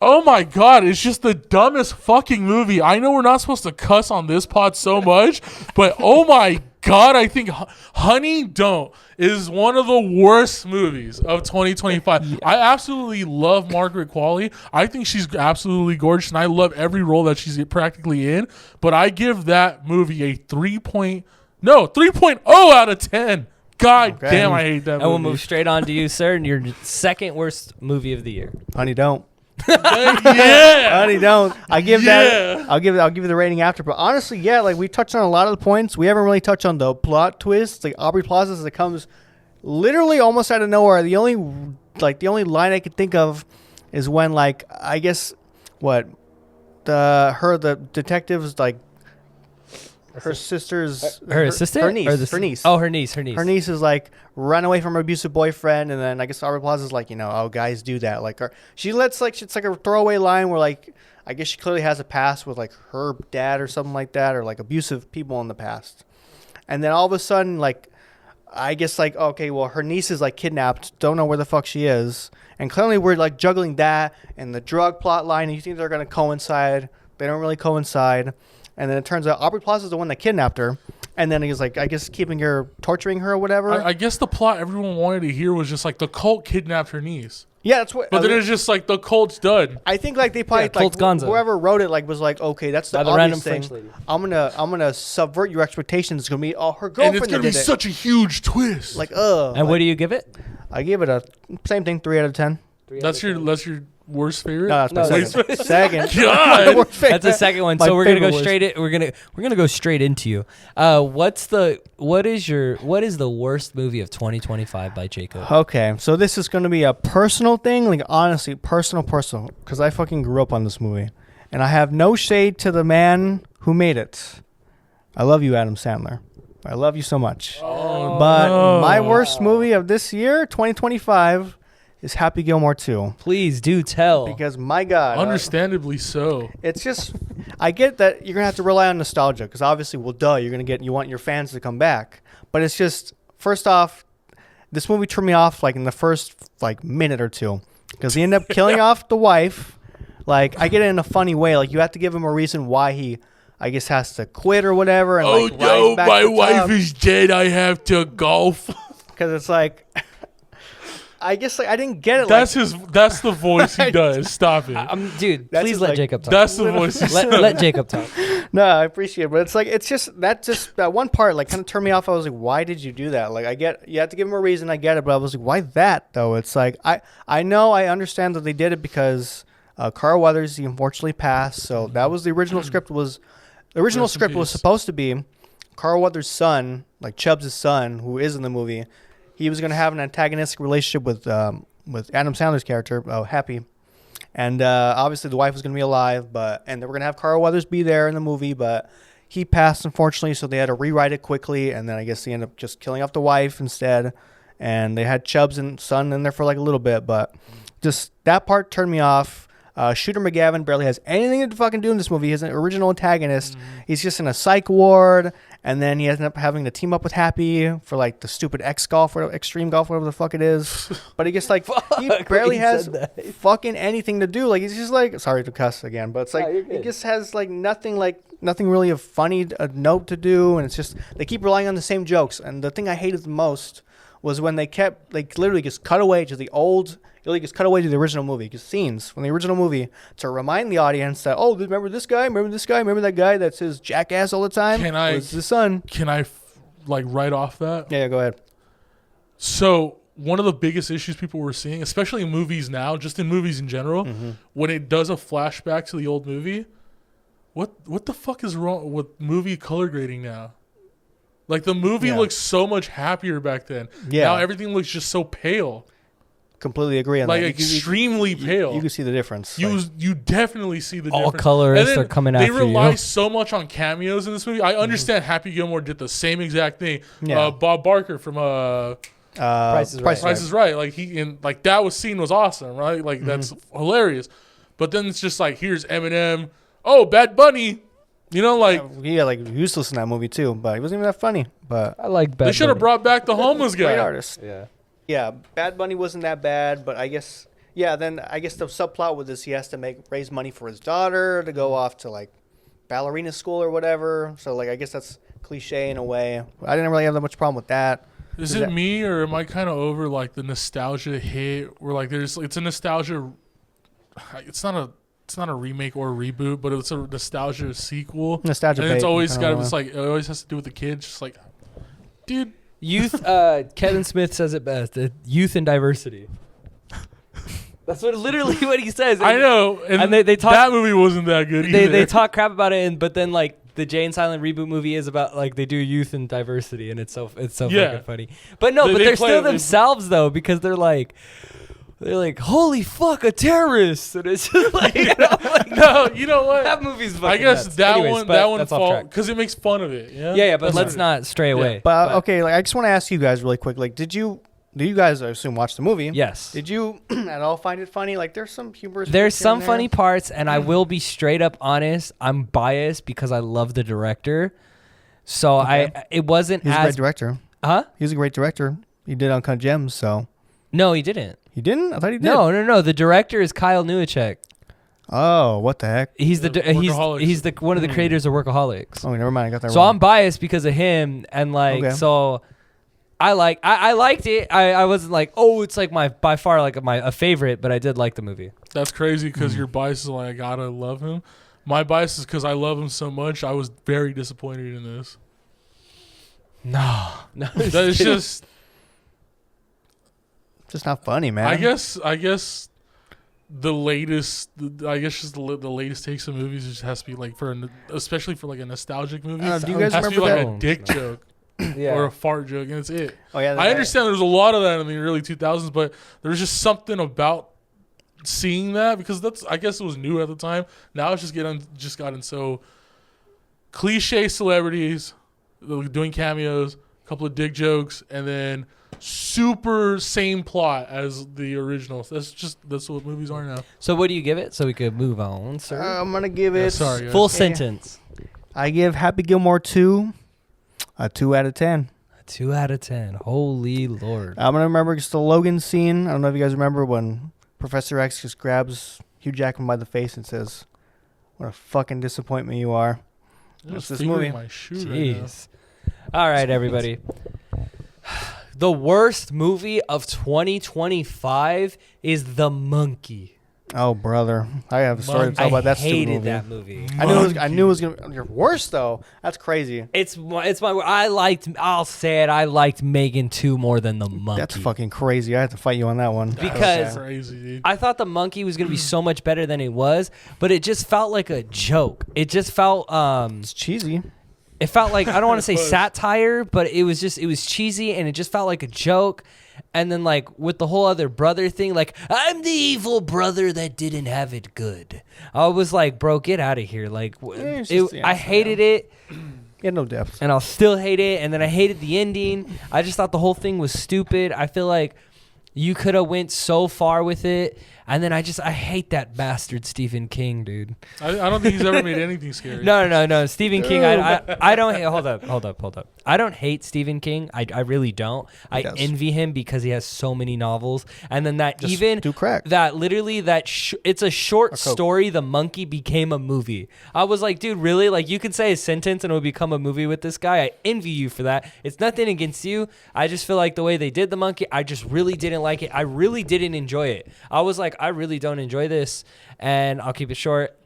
oh my God, it's just the dumbest fucking movie. I know we're not supposed to cuss on this pod so much, but oh my God, I think Honey Don't is one of the worst movies of 2025. Yeah. I absolutely love Margaret Qualley. I think she's absolutely gorgeous, and I love every role that she's practically in, but I give that movie a 3.0 out of 10. God damn, I hate that movie. And we'll move straight on to you, sir, and your second worst movie of the year. Honey Don't. Yeah, Honey Don't. I give that. I'll give you the rating after. But honestly, yeah, like we touched on a lot of the points. We haven't really touched on the plot twist, like Aubrey Plaza's that comes literally almost out of nowhere. The only line I could think of is when the detectives like. Her sister's... Her assistant? Her niece. Oh, her niece. Her niece is like run away from her abusive boyfriend, and then I guess Aubrey Plaza's like, oh, guys do that. Like, she lets like, it's like a throwaway line where like, I guess she clearly has a past with like her dad or something like that, or like abusive people in the past. And then all of a sudden, like, I guess like, okay, well, her niece is like kidnapped, don't know where the fuck she is. And clearly we're like juggling that and the drug plot line, and you think they're going to coincide. They don't really coincide. And then it turns out Aubrey Plaza is the one that kidnapped her. And then he's like, I guess torturing her or whatever. I guess the plot everyone wanted to hear was just like the cult kidnapped her niece. Yeah, that's what. But then it's just like the cult's done. I think like they probably whoever wrote it like was like, okay, that's the obvious thing. I'm gonna subvert your expectations. It's gonna be her girlfriend. And it's gonna be such a huge twist. Like And what do you give it? I give it a same thing, 3 out of 10. That's your worst favorite? No, that's my second. Second. God. That's the second one. So we're gonna go straight we're gonna go straight into you. What is the worst movie of 2025 by Jacob? Okay, so this is gonna be a personal thing, like honestly, personal, because I fucking grew up on this movie, and I have no shade to the man who made it. I love you, Adam Sandler. I love you so much. But my worst movie of this year, 2025. Is Happy Gilmore 2. Please do tell. Because, my God. Understandably so. It's just, I get that you're going to have to rely on nostalgia. Because obviously, well, duh, you want your fans to come back. But it's just, first off, this movie turned me off like in the first like minute or two. Because he ended up killing off the wife. Like, I get it in a funny way. Like, you have to give him a reason why he, I guess, has to quit or whatever. And, like, no, my wife is dead. I have to golf. Because it's like... I guess like I didn't get it. That's the voice he does. Stop it, dude. Please let Jacob talk. That's the voice. Let Jacob talk. No, I appreciate it, but it's like that one part like kind of turned me off. I was like, why did you do that? Like, I get you have to give him a reason. I get it, but I was like, why that though? It's like I know I understand that they did it because Carl Weathers, he unfortunately passed. So that was the original script was supposed to be Carl Weathers' son, like Chubbs' son, who is in the movie. He was going to have an antagonistic relationship with Adam Sandler's character, Happy. And obviously the wife was going to be alive, and they were going to have Carl Weathers be there in the movie, but he passed, unfortunately, so they had to rewrite it quickly, and then I guess he ended up just killing off the wife instead. And they had Chubbs' and son in there for like a little bit, but just that part turned me off. Shooter McGavin barely has anything to fucking do in this movie. He's an original antagonist. He's just in a psych ward, and then he ends up having to team up with Happy for like the stupid extreme golf, whatever the fuck it is. But he gets like he barely has fucking anything to do. Like he's just like, sorry to cuss again, but it's like he just has like nothing really of funny a note to do, and it's just they keep relying on the same jokes. And the thing I hated the most was when they kept like literally just cut away to the old. Really just cut away to the original movie, just scenes from the original movie to remind the audience that, oh, remember this guy, remember that guy that says jackass all the time? It's the son. Can I write off that? Yeah, go ahead. So one of the biggest issues people were seeing, especially in movies now, just in movies in general, when it does a flashback to the old movie, what the fuck is wrong with movie color grading now? Like the movie looks so much happier back then. Yeah. Now everything looks just so pale. Completely agree on that. Like extremely pale. You can see the difference. You definitely see the all difference. All colorists are coming after you. They rely so much on cameos in this movie. I understand Happy Gilmore did the same exact thing. Yeah. Bob Barker from Price is Right. Like that scene was awesome, right? Like that's hilarious. But then it's just like here's Eminem. Oh, Bad Bunny. You know, like like useless in that movie too, but he wasn't even that funny. But I like Bad Bunny. They should have brought back the homeless guy. Great artist. Yeah. Yeah, Bad Bunny wasn't that bad, but I guess then I guess the subplot with this, he has to raise money for his daughter to go off to like ballerina school or whatever. So like I guess that's cliche in a way. I didn't really have that much problem with that. Is it me or am I kind of over like the nostalgia hit where like it's a nostalgia? It's not a remake or a reboot, but it's a nostalgia sequel. Nostalgia, and it's bait, always kinda got it's like it always has to do with the kids. Just like, dude, Youth. Kevin Smith says it best. Youth and diversity. That's literally what he says. I know, and they talk. That movie wasn't that good either. They talk crap about it, but then like the Jay and Silent reboot movie is about like they do youth and diversity, and it's so fucking funny. But no, but they're still themselves though, because they're like holy fuck, a terrorist, and it's just like, no, you know what? That movie's fucking I guess nuts. that Anyways, one falls because it makes fun of it. Yeah, but let's not stray away. But okay, like I just want to ask you guys really quick. Like, do you guys, I assume, watch the movie? Yes. Did you at all find it funny? Like, there's some humorous. There's bits some in funny there. parts, and I will be straight up honest. I'm biased because I love the director, so it wasn't He's a as great director. Huh? He's a great director. He did Uncut Gems, so. No, he didn't. He didn't? I thought he did. No. The director is Kyle Newacek. Oh, what the heck? He's the Workaholics. he's the one of the creators of Workaholics. Oh, never mind. I got that So wrong. I'm biased because of him, and like so, I liked it. I wasn't like, oh, it's like by far like a favorite, but I did like the movie. That's crazy because your bias is like I gotta love him. My bias is because I love him so much. I was very disappointed in this. No, It's just not funny, man. I guess the latest. I guess just the latest takes of movies just has to be like especially for like a nostalgic movie. Do you guys has to be remember like that? a dick joke or a fart joke, and it's it. Oh yeah. I understand there's a lot of that in the early 2000s, but there's just something about seeing that because I guess it was new at the time. Now it's just gotten so cliche celebrities doing cameos, a couple of dick jokes, and then super same plot as the original. That's what movies are now. So what do you give it? So we could move on, sir. I'm gonna give it. Sorry, Full sentence. I give Happy Gilmore 2 a 2 out of 10. A 2 out of 10. Holy Lord. I'm gonna remember just the Logan scene. I don't know if you guys remember when Professor X just grabs Hugh Jackman by the face and says, "What a fucking disappointment you are." What's this movie? My shoe Jeez. All right, everybody. The worst movie of 2025 is The Monkey. Oh, brother, I have a story to tell about that stupid hated movie. that movie. I knew it was gonna. You're worse though. That's crazy. It's my. I'll say it. I liked Megan 2 more than The Monkey. That's fucking crazy. I have to fight you on that one. Because That's crazy, dude. I thought The Monkey was gonna be so much better than it was, but it just felt like a joke. It just felt It's cheesy. It felt like, I don't want to say satire, but it was cheesy, and it just felt like a joke. And then like with the whole other brother thing, like, I'm the evil brother that didn't have it good. I was like, bro, get out of here. Like, I hated it. Yeah, no depth. And I'll still hate it. And then I hated the ending. I just thought the whole thing was stupid. I feel like you could have went so far with it. And then I hate that bastard Stephen King, dude. I don't think he's ever made anything scary. No. Stephen King, I don't. Hold up. I don't hate Stephen King. I really don't. I envy him because he has so many novels. And then that Just even do crack. that literally it's a short story. The Monkey became a movie. I was like, dude, really? Like you could say a sentence and it would become a movie with this guy. I envy you for that. It's nothing against you. I just feel like the way they did The Monkey, I just really didn't like it. I really didn't enjoy it. I was like, I really don't enjoy this, and I'll keep it short.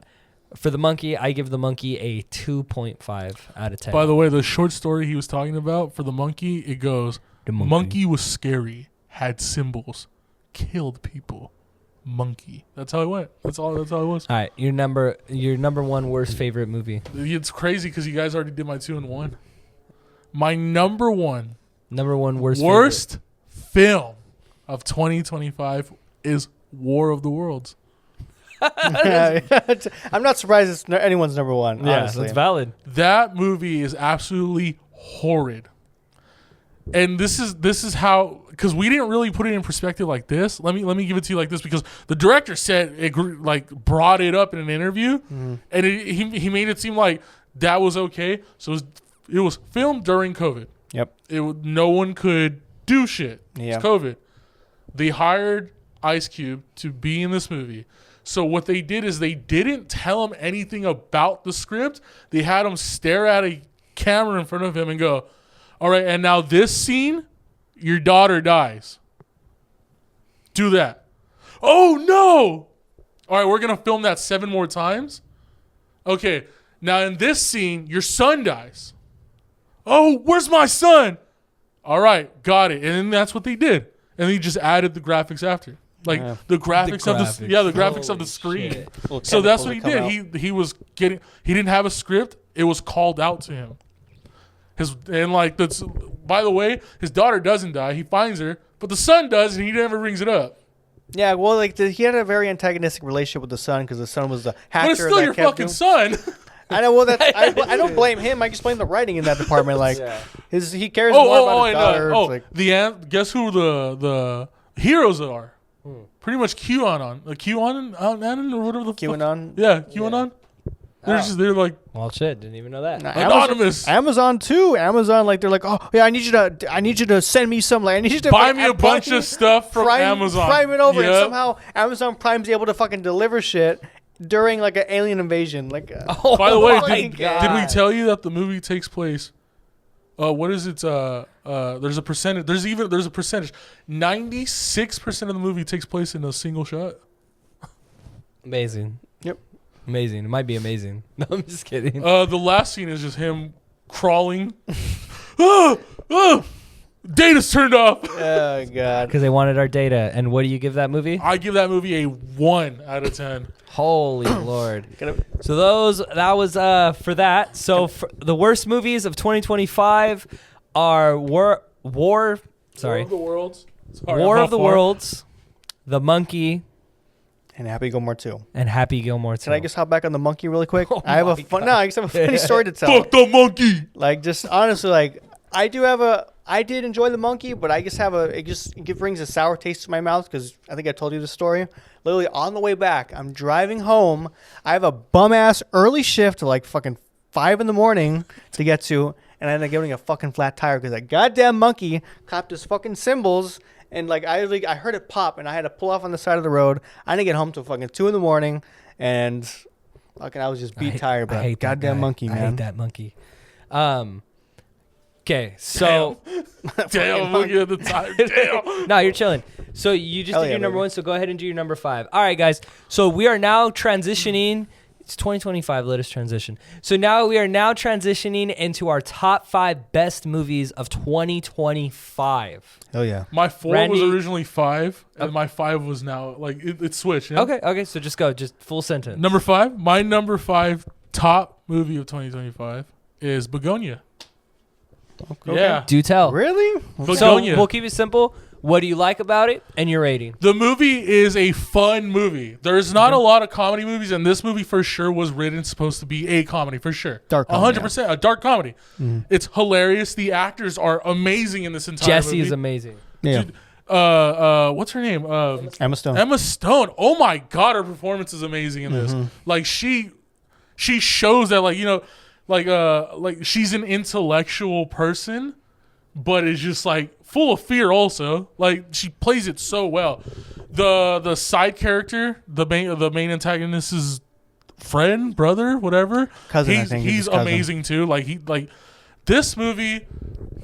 For The Monkey, I give The Monkey a 2.5 out of 10. By the way, the short story he was talking about for The Monkey, it goes, The monkey was scary, had symbols, killed people. Monkey. That's how it went. That's all it was. All right, your number one worst favorite movie. It's crazy because you guys already did my 2 and 1. My number one worst film of 2025 is War of the Worlds. I'm not surprised it's anyone's number one. Yeah, honestly. that's valid. That movie is absolutely horrid. And this is how, because we didn't really put it in perspective like this. Let me give it to you like this, because the director said it brought it up in an interview, and he made it seem like that was okay. So it was filmed during COVID. Yep. No one could do shit. Yeah. It's COVID. They hired Ice Cube to be in this movie. So what they did is they didn't tell him anything about the script. They had him stare at a camera in front of him and go, all right, and now this scene, your daughter dies. Do that. Oh, no. All right, we're going to film that 7 more times. Okay, now in this scene, your son dies. Oh, where's my son? All right, got it. And then that's what they did. And they just added the graphics after. Like the graphics of the graphics of the screen. So that's what he did. He was getting, he didn't have a script. It was called out to him. By the way, his daughter doesn't die. He finds her, but the son does, and he never brings it up. Yeah, well, he had a very antanistic relationship with the son because the son was the hacker. But it's still your fucking son. I know. Well, I don't blame him. I just blame the writing in that department. Like, he cares more about his daughter. Guess who the heroes are? Pretty much QAnon, QAnon or whatever the QAnon. Fuck. Yeah, QAnon. They're like, well, shit, didn't even know that. Anonymous. Amazon too. Amazon, like, they're like, oh yeah, I need you to send me some, like, I need you to buy me a bunch of stuff from Amazon. Prime it over, and somehow Amazon Prime's able to fucking deliver shit during like an alien invasion. Like, by the way, did we tell you that the movie takes place? What is it? There's a percentage. There's a percentage. 96% of the movie takes place in a single shot. Amazing. Yep. Amazing. It might be amazing. No, I'm just kidding. The last scene is just him crawling. Data's turned off. Oh god. Because they wanted our data. And what do you give that movie? I give that movie a 1 out of 10. Holy Lord. So that was for that. So for the worst movies of 2025 are War of the Worlds. War of the Worlds, The Monkey, and Happy Gilmore 2. And Happy Gilmore 2. Can I just hop back on The Monkey really quick? I just have a funny story to tell. Fuck the monkey. Like, just honestly, like, I did enjoy The Monkey, but I just it brings a sour taste to my mouth because I think I told you the story. Literally on the way back, I'm driving home. I have a bum ass early shift, like fucking 5 a.m. to get to, and I ended up getting a fucking flat tire because that goddamn monkey clapped his fucking cymbals, and like I heard it pop, and I had to pull off on the side of the road. I didn't get home till fucking 2 a.m, and fucking I was just tired. But I hate goddamn monkey, man. I hate that monkey. Okay, so damn, looking at the time. Damn. No, you're chilling. So you just did your number 1, so go ahead and do your number 5. All right, guys. So we are now transitioning. It's 2025. Let us transition. So now we are transitioning into our top 5 best movies of 2025. Oh yeah. My 4 was originally 5, and my 5 was now like it switched. You know? Okay. So just go, just full sentence. Number 5. My number 5 top movie of 2025 is Begonia. Okay. Yeah. Do tell. Really? So we'll keep it simple. What do you like about it and your rating? The movie is a fun movie. There's not a lot of comedy movies, and this movie for sure was written supposed to be a comedy, for sure. Dark comedy. 100%. A dark comedy. It's hilarious. The actors are amazing in this entire Jesse movie. is amazing. Yeah. Dude, what's her name? Emma Stone. Emma Stone. Oh my God, her performance is amazing in this. Like she shows that, like, you know, like she's an intellectual person, but is just like full of fear also. Like she plays it so well. The side character, the main antagonist's friend, brother, whatever. Cousin, I think he's amazing too. Like this movie,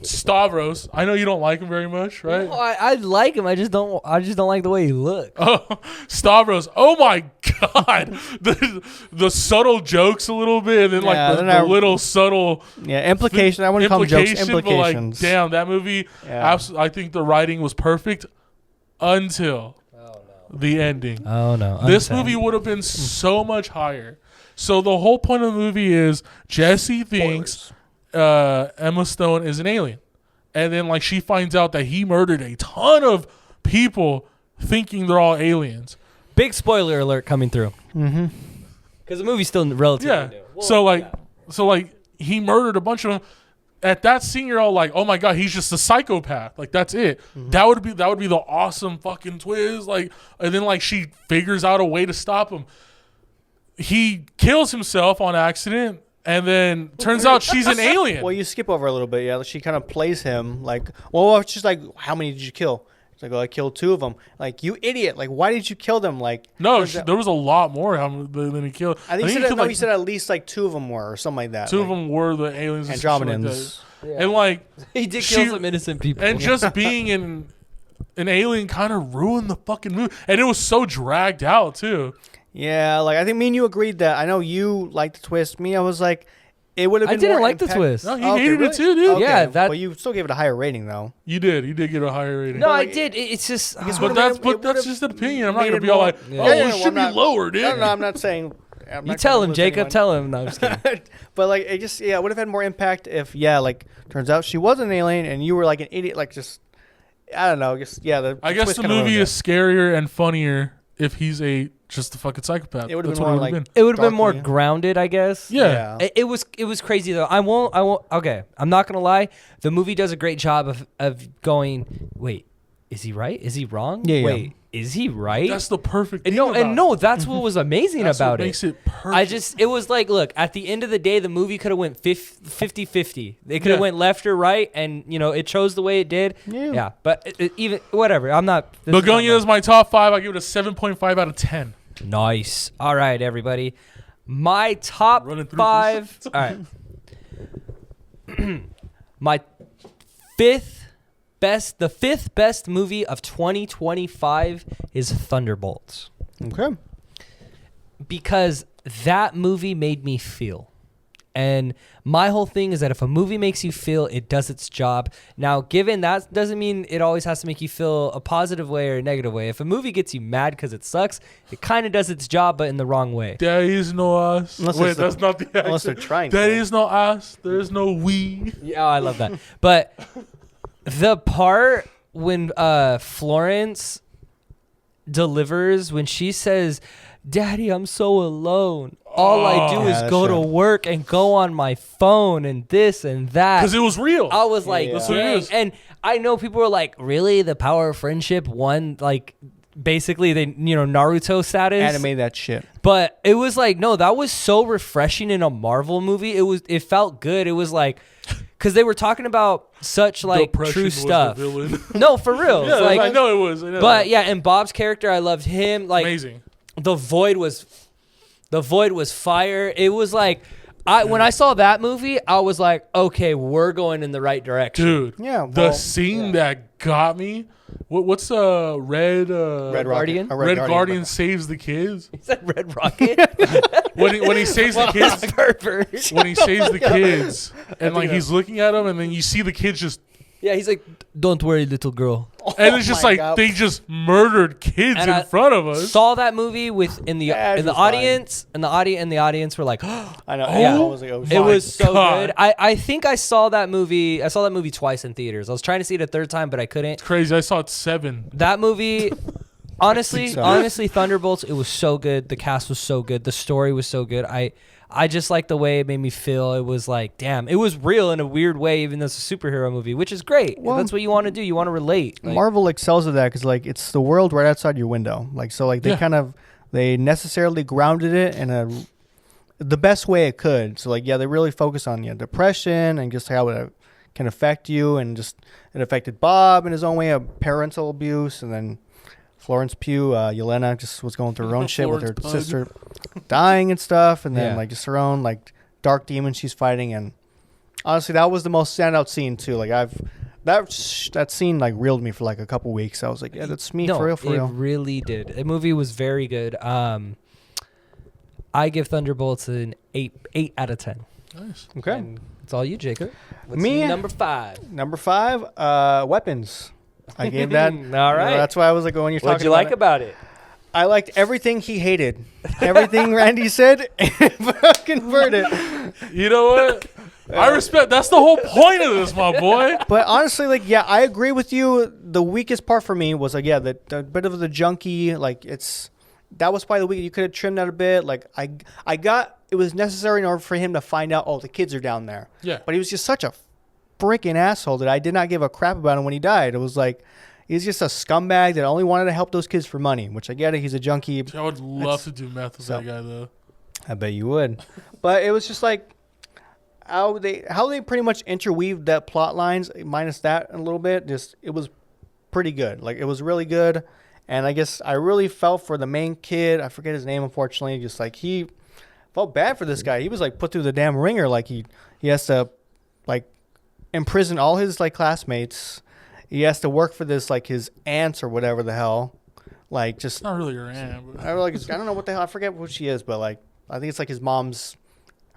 Stavros. I know you don't like him very much, right? No, I like him. I just don't like the way he looks. Oh, Stavros. Oh my God. The subtle jokes a little bit, and then the little subtle implication. I wouldn't call them jokes. Implications. But like, damn, that movie. Yeah. I think the writing was perfect until the ending. Oh no. This movie would have been so much higher. So the whole point of the movie is Jesse thinks Emma Stone is an alien, and then like she finds out that he murdered a ton of people thinking they're all aliens. Big spoiler alert coming through. Because the movie's still relatively new. Well, so like he murdered a bunch of them. At that scene, you're all like, "Oh my God, he's just a psychopath." Like that's it. That would be the awesome fucking twist. Like, and then like she figures out a way to stop him. He kills himself on accident. And then turns out she's an alien. Well, you skip over a little bit. Yeah, she kind of plays him like, well, she's like, how many did you kill? It's like, oh, I killed 2 of them. Like, you idiot! Like, why did you kill them? Like, No, there was a lot more than he killed. I think he said at least like 2 of them were, or something like that. 2 of them were the aliens. Andromedans. And like he did kill some innocent people. And just being an alien kind of ruined the fucking movie, and it was so dragged out too. Yeah, like I think me and you agreed that. I know you liked the twist. Me, I was like, it would have been. I didn't like the twist. No, he hated it too, dude. Okay. Yeah, but you still gave it a higher rating though. You did get a higher rating. No, I did. It's just. But that's just an opinion. I'm not gonna be all like, it should be lower, dude. No, I'm not saying. You tell him, Jacob. Tell him. No, I'm just kidding. But like, it just it would have had more impact if like turns out she was an alien and you were like an idiot. Like just I don't know. Just I guess the movie is scarier and funnier if he's just a fucking psychopath. It would have been more like it would have been more grounded, I guess. Yeah. It was crazy though. I won't. Okay, I'm not gonna lie. The movie does a great job of going. Wait, is he right? Is he wrong? Yeah. Wait. Is he right? That's the perfect thing. That's what was amazing about it. Makes it perfect. It was like, look, at the end of the day, the movie could have went 50-50. They could have went left or right, and it chose the way it did. Yeah, but even whatever. I'm not. Begonia is my top 5. I give it a 7.5 out of 10. Nice. All right, everybody. My top 5. All right. My the fifth best movie of 2025 is Thunderbolts. Okay. Because that movie made me feel. And my whole thing is that if a movie makes you feel, it does its job. Now, given that doesn't mean it always has to make you feel a positive way or a negative way. If a movie gets you mad because it sucks, it kind of does its job, but in the wrong way. There is no us. Wait, that's not the accent. Unless they're trying. There is no us. There is no we. Yeah, I love that. But the part when Florence delivers, when she says, "Daddy, I'm so alone. All I do is go to work and go on my phone and this and that." Because it was real. I was like, That's what it is. And I know people were like, really? The power of friendship won, like, basically, they Naruto status? Anime that shit. But it was like, no, that was so refreshing in a Marvel movie. It felt good. It was like, because they were talking about such like Depression true was stuff. the villain. No, for real. Yeah, like, I know it was. But yeah, and Bob's character, I loved him. Like, amazing. The Void was fire. It was like, when I saw that movie, I was like, okay, we're going in the right direction. Dude, Yeah. the scene that got me. What's Red Red Guardian? Guardian? Red Guardian saves the kids. Is that Red Rocket? when he saves the kids. Pervert. When he saves the kids, and like he's looking at them, and then you see the kids just. Yeah, he's like, "Don't worry, little girl." And it's just like God. they just murdered kids And in front of us. Saw that movie in the audience, and the audience were like, I know. Oh, Yeah. I was like, oh, it shit. was so God. good. I think I saw that movie. I saw that movie twice in theaters. I was trying to see it a third time, but I couldn't. It's crazy. I saw it 7. That movie, honestly, so. Thunderbolts. It was so good. The cast was so good. The story was so good. I just like the way it made me feel. It was like, damn, it was real in a weird way, even though it's a superhero movie, which is great. Well, that's what you want to do. You want to relate. Like, Marvel excels at that because like it's the world right outside your window. Like so, like they necessarily grounded it in the best way it could. So like they really focus on depression and just how it can affect you, and just it affected Bob in his own way of parental abuse, and then Florence Pugh, Yelena just was going through her own shit with her sister dying and stuff, and then like just her own like dark demon she's fighting. And honestly, that was the most standout scene too. Like that scene like reeled me for like a couple weeks. I was like, yeah, that's me for real. It really did. The movie was very good. I give Thunderbolts an 8 out of 10. Nice. Okay, And it's all you, Jacob. What's Me? number 5? number 5, weapons. I gave that. All right. That's why I was like, when you're What'd talking you like about it? I liked everything he hated. Everything Randy said, converted. You know what? I respect. That's the whole point of this, my boy. But honestly, like, yeah, I agree with you. The weakest part for me was like, the bit of the junkie. Like, that was probably the weak. You could have trimmed that a bit. Like, I got it was necessary in order for him to find out. Oh, the kids are down there. Yeah. But he was just such a freaking asshole that I did not give a crap about him when he died. It was like he's just a scumbag that only wanted to help those kids for money. Which I get it. He's a junkie. I would love to do meth with that guy though. I bet you would. But it was just like how they pretty much interweaved that plot lines, minus that a little bit. Just it was pretty good. Like, it was really good. And I guess I really felt for the main kid. I forget his name, unfortunately. Just like he felt bad for this guy. He was like put through the damn ringer. Like he has to like imprison all his like classmates. He has to work for this like his aunts or whatever the hell. Like just It's not really your aunt. But. I don't know what the hell. I forget who she is, but like I think it's like his mom's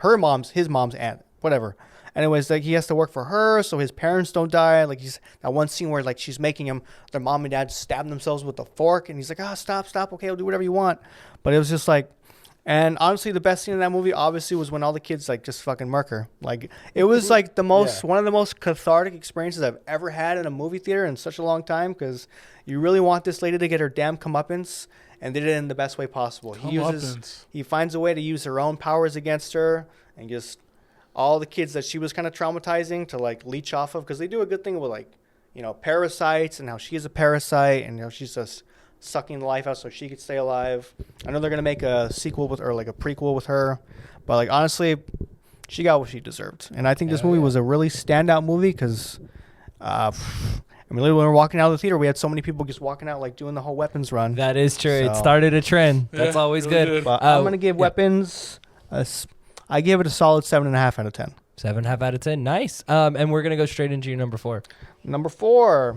aunt, whatever. Anyways, like he has to work for her so his parents don't die. Like he's that one scene where like she's making him, their mom and dad stab themselves with a fork, and he's like, stop, okay, I'll do whatever you want. But it was just like, and honestly, the best scene in that movie obviously was when all the kids like just fucking murk her. Like it was like the most one of the most cathartic experiences I've ever had in a movie theater in such a long time, because you really want this lady to get her damn comeuppance, and did it in the best way possible. He finds a way to use her own powers against her, and just all the kids that she was kind of traumatizing to like leech off of, because they do a good thing with like, you know, parasites and how she's a parasite and she's just sucking the life out so she could stay alive. I know they're gonna make a sequel with, or like a prequel with her, but like honestly, she got what she deserved. And I think this movie was a really standout movie because, I mean, literally when we were walking out of the theater, we had so many people just walking out like doing the whole weapons run. That is true. So, it started a trend. That's always really good. but I'm gonna give weapons. I give it a solid 7.5 out of 10. 7.5 out of 10. Nice. And we're gonna go straight into your number 4. Number 4.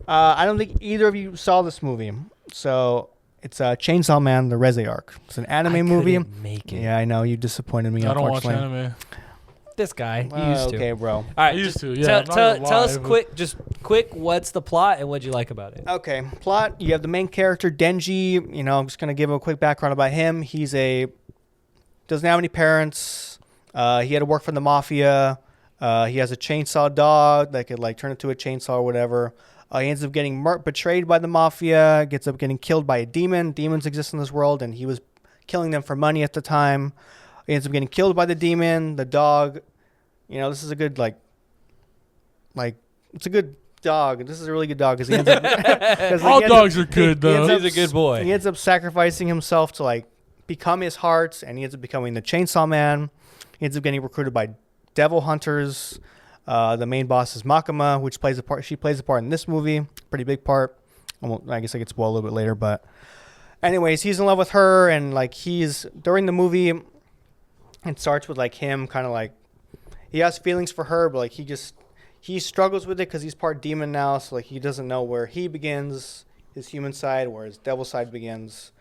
I don't think either of you saw this movie. So it's Chainsaw Man: The Reze Arc. It's an anime movie. Make it. Yeah, I know you disappointed me. I don't watch Unfortunately. anime. This guy. You used to. Okay, bro. All right. I used to. Yeah. Tell us quick. What's the plot and what'd you like about it? Okay, plot. You have the main character Denji. You know, I'm just gonna give a quick background about him. Doesn't have any parents. He had to work for the mafia. He has a chainsaw dog that could like turn into a chainsaw or whatever. He ends up getting betrayed by the mafia. Gets up getting killed by a demon. Demons exist in this world, and he was killing them for money at the time. He ends up getting killed by the demon. The dog. You know, this is a good it's a good dog. This is a really good dog because he ends up. All dogs are good though. He's a good boy. He ends up sacrificing himself to like become his heart, and he ends up becoming the Chainsaw Man. He ends up getting recruited by devil hunters. The main boss is Makima, which plays a part. She plays a part in this movie, pretty big part. I guess I could spoil a little bit later, but anyways, he's in love with her, and like during the movie, it starts with like him kind of like he has feelings for her, but like he struggles with it because he's part demon now, so like he doesn't know where he begins, his human side, where his devil side begins.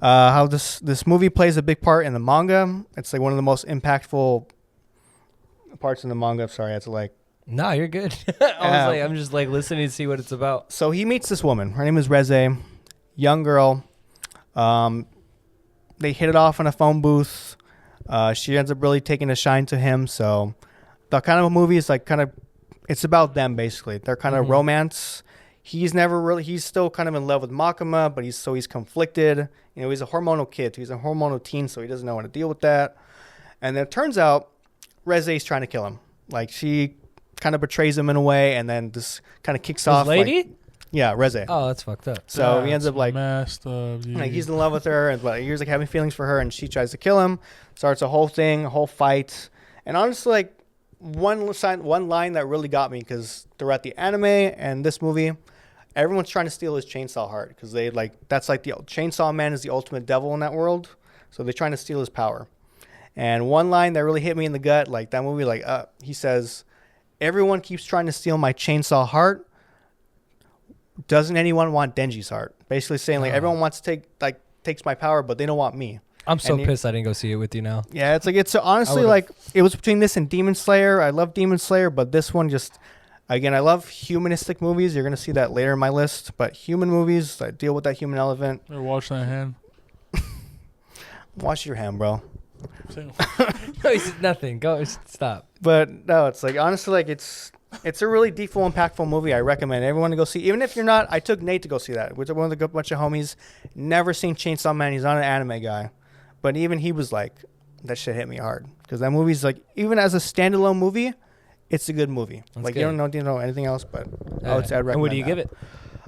How this movie plays a big part in the manga. It's like one of the most impactful parts in the manga. Sorry, I had to like. No, you're good. I'm just like listening to see what it's about. So he meets this woman. Her name is Reze, young girl. They hit it off in a phone booth. She ends up really taking a shine to him. So the kind of movie is like it's about them basically. They're kind of romance. He's still kind of in love with Makima, but he's conflicted. You know, he's a hormonal kid. He's a hormonal teen, so he doesn't know how to deal with that. And then it turns out Reze's trying to kill him. Like she kind of betrays him in a way, and then this kind of kicks off. Lady? Like, yeah, Reze. Oh, that's fucked up. So he ends up like messed up. like he's in love with her, and but he's like having feelings for her, and she tries to kill him. Starts a whole fight. And honestly, like one line that really got me, because throughout the anime and this movie, everyone's trying to steal his chainsaw heart, because that's like the Chainsaw Man is the ultimate devil in that world, so they're trying to steal his power. And one line that really hit me in the gut, like that movie, like he says, "Everyone keeps trying to steal my chainsaw heart. Doesn't anyone want Denji's heart?" Basically saying like everyone wants to takes my power, but they don't want me. I'm so pissed I didn't go see it with you now. Yeah, it's honestly like it was between this and Demon Slayer. I love Demon Slayer, but this one just. Again, I love humanistic movies. You're going to see that later in my list. But human movies that deal with that human element. Better wash that hand. Wash your hand, bro. No, he said nothing. Go, stop. But no, it's like, honestly, like it's a really deepful, impactful movie. I recommend everyone to go see. Even if you're not, I took Nate to go see that. With one of the bunch of homies. Never seen Chainsaw Man. He's not an anime guy. But even he was like, that shit hit me hard. Because that movie's like, even as a standalone movie, it's a good movie. That's like good. you don't know anything else, but I would recommend. And what do you give it?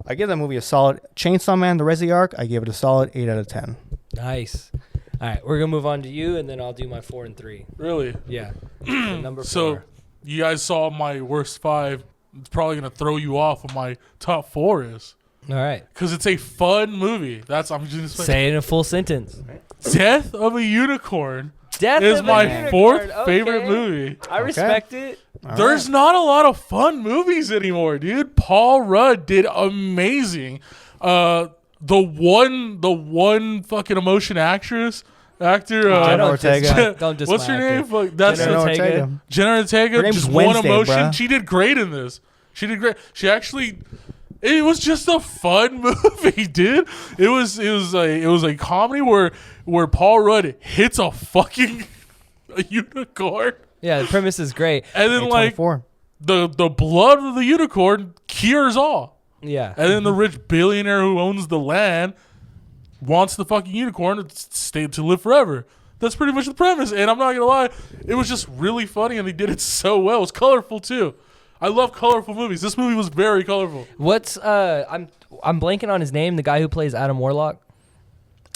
I give that movie a solid. Chainsaw Man: The Reze Arc. I give it a solid 8 out of 10. Nice. All right, we're gonna move on to you, and then I'll do my 4 and 3. Really? Yeah. Number 4. So you guys saw my worst 5. it's probably gonna throw you off what my top 4 is. All right. Because it's a fun movie. I'm just Say it in a full sentence. Death of a Unicorn Death is of a my Unicorn. 4th Okay. favorite movie. I respect it. All There's right. not a lot of fun movies anymore, dude. Paul Rudd did amazing. The one fucking emotion actor. Jenna Ortega. Don't diss What's my her name? actor. Fuck, that's Jenna Jenna Ortega. Ortega. Jenna Ortega. Her name's Just one Wednesday, emotion. bruh. She did great in this. She did great. She actually. It was just a fun movie, dude. It was a comedy where Paul Rudd hits a fucking a unicorn, Yeah, the premise is great. and then like A24. the blood of the unicorn cures all. Yeah. And then the rich billionaire who owns the land wants the fucking unicorn to stay to live forever. That's pretty much the premise. And I'm not gonna lie, it was just really funny, and they did it so well. It was colorful too. I love colorful movies. This movie was very colorful. What's I'm blanking on his name. The guy who plays Adam Warlock.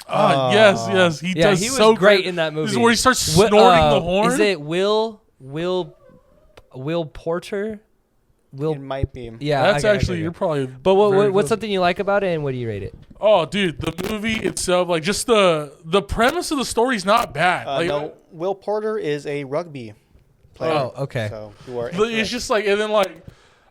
Yes, he Yeah, does he was so great in that movie. This is where he starts Wi- snorting the horn. Is it Will Porter? It might be. Yeah, That's okay, actually okay. you're probably. But very what's close. something you like about it, and what do you rate it? Oh, dude, the movie itself, like just the premise of the story is not bad. Like, No, Will Porter is a rugby player. Oh, okay. So you are it's incorrect. just like, and then like,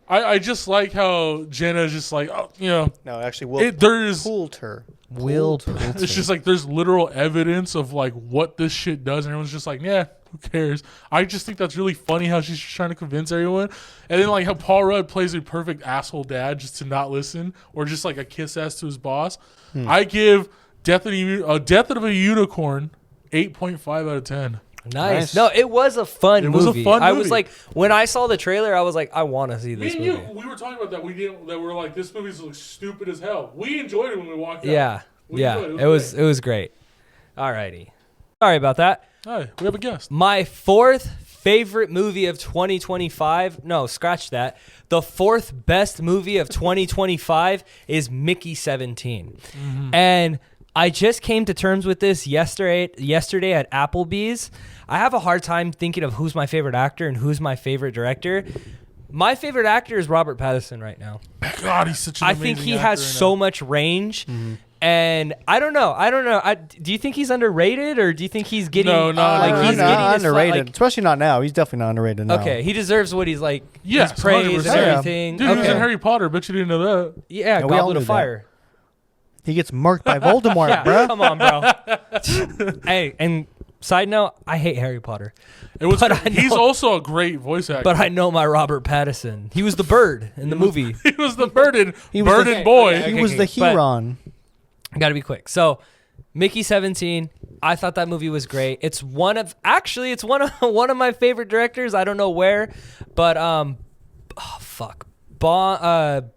I just like how Jenna's just like, oh, you know, No, actually, Will there's. Poulter. Will It's just like there's literal evidence of like what this shit does, and everyone's just like, yeah, who cares? I just think that's really funny how she's just trying to convince everyone, and then like how Paul Rudd plays a perfect asshole dad just to not listen, or just like a kiss ass to his boss. I give Death of a Unicorn 8.5 out of 10. Nice. No, it was a fun movie. It was a fun I was movie. like, when I saw the trailer, I was like, I want to see Me this and movie. we were talking about that. We were like, this movie's like stupid as hell. We enjoyed it when we walked out. Yeah, We yeah. enjoyed It was great. Alrighty. Sorry about that. Hey, we have a guest. My 4th favorite movie of 2025. No, scratch that. The 4th best movie of 2025 is Mickey 17. And I just came to terms with this yesterday at Applebee's. I have a hard time thinking of who's my favorite actor and who's my favorite director. My favorite actor is Robert Pattinson right now. God, he's such an I amazing think he actor has right so now. much range. And I don't know. Do you think he's underrated, or do you think he's getting No, not like underrated. he's getting his underrated, like, especially not now. He's definitely not underrated now. okay, he deserves what he's like. Yes, his praise 100%. and everything. Dude, he was in Okay. Harry Potter. Bet you didn't know that. Yeah, Yeah, we all Goblet of knew that. Fire. He gets murked by Voldemort, Yeah, bruh. come on, bro. Hey, and side note, I hate Harry Potter, It was. But I He's know- also a great voice actor. but I know my Robert Pattinson. He was the bird in the movie. he was the burden was the- boy. okay. He was the but- Huron. Got to be quick. So, Mickey 17. I thought that movie was great. It's one of one of my favorite directors. I don't know where, but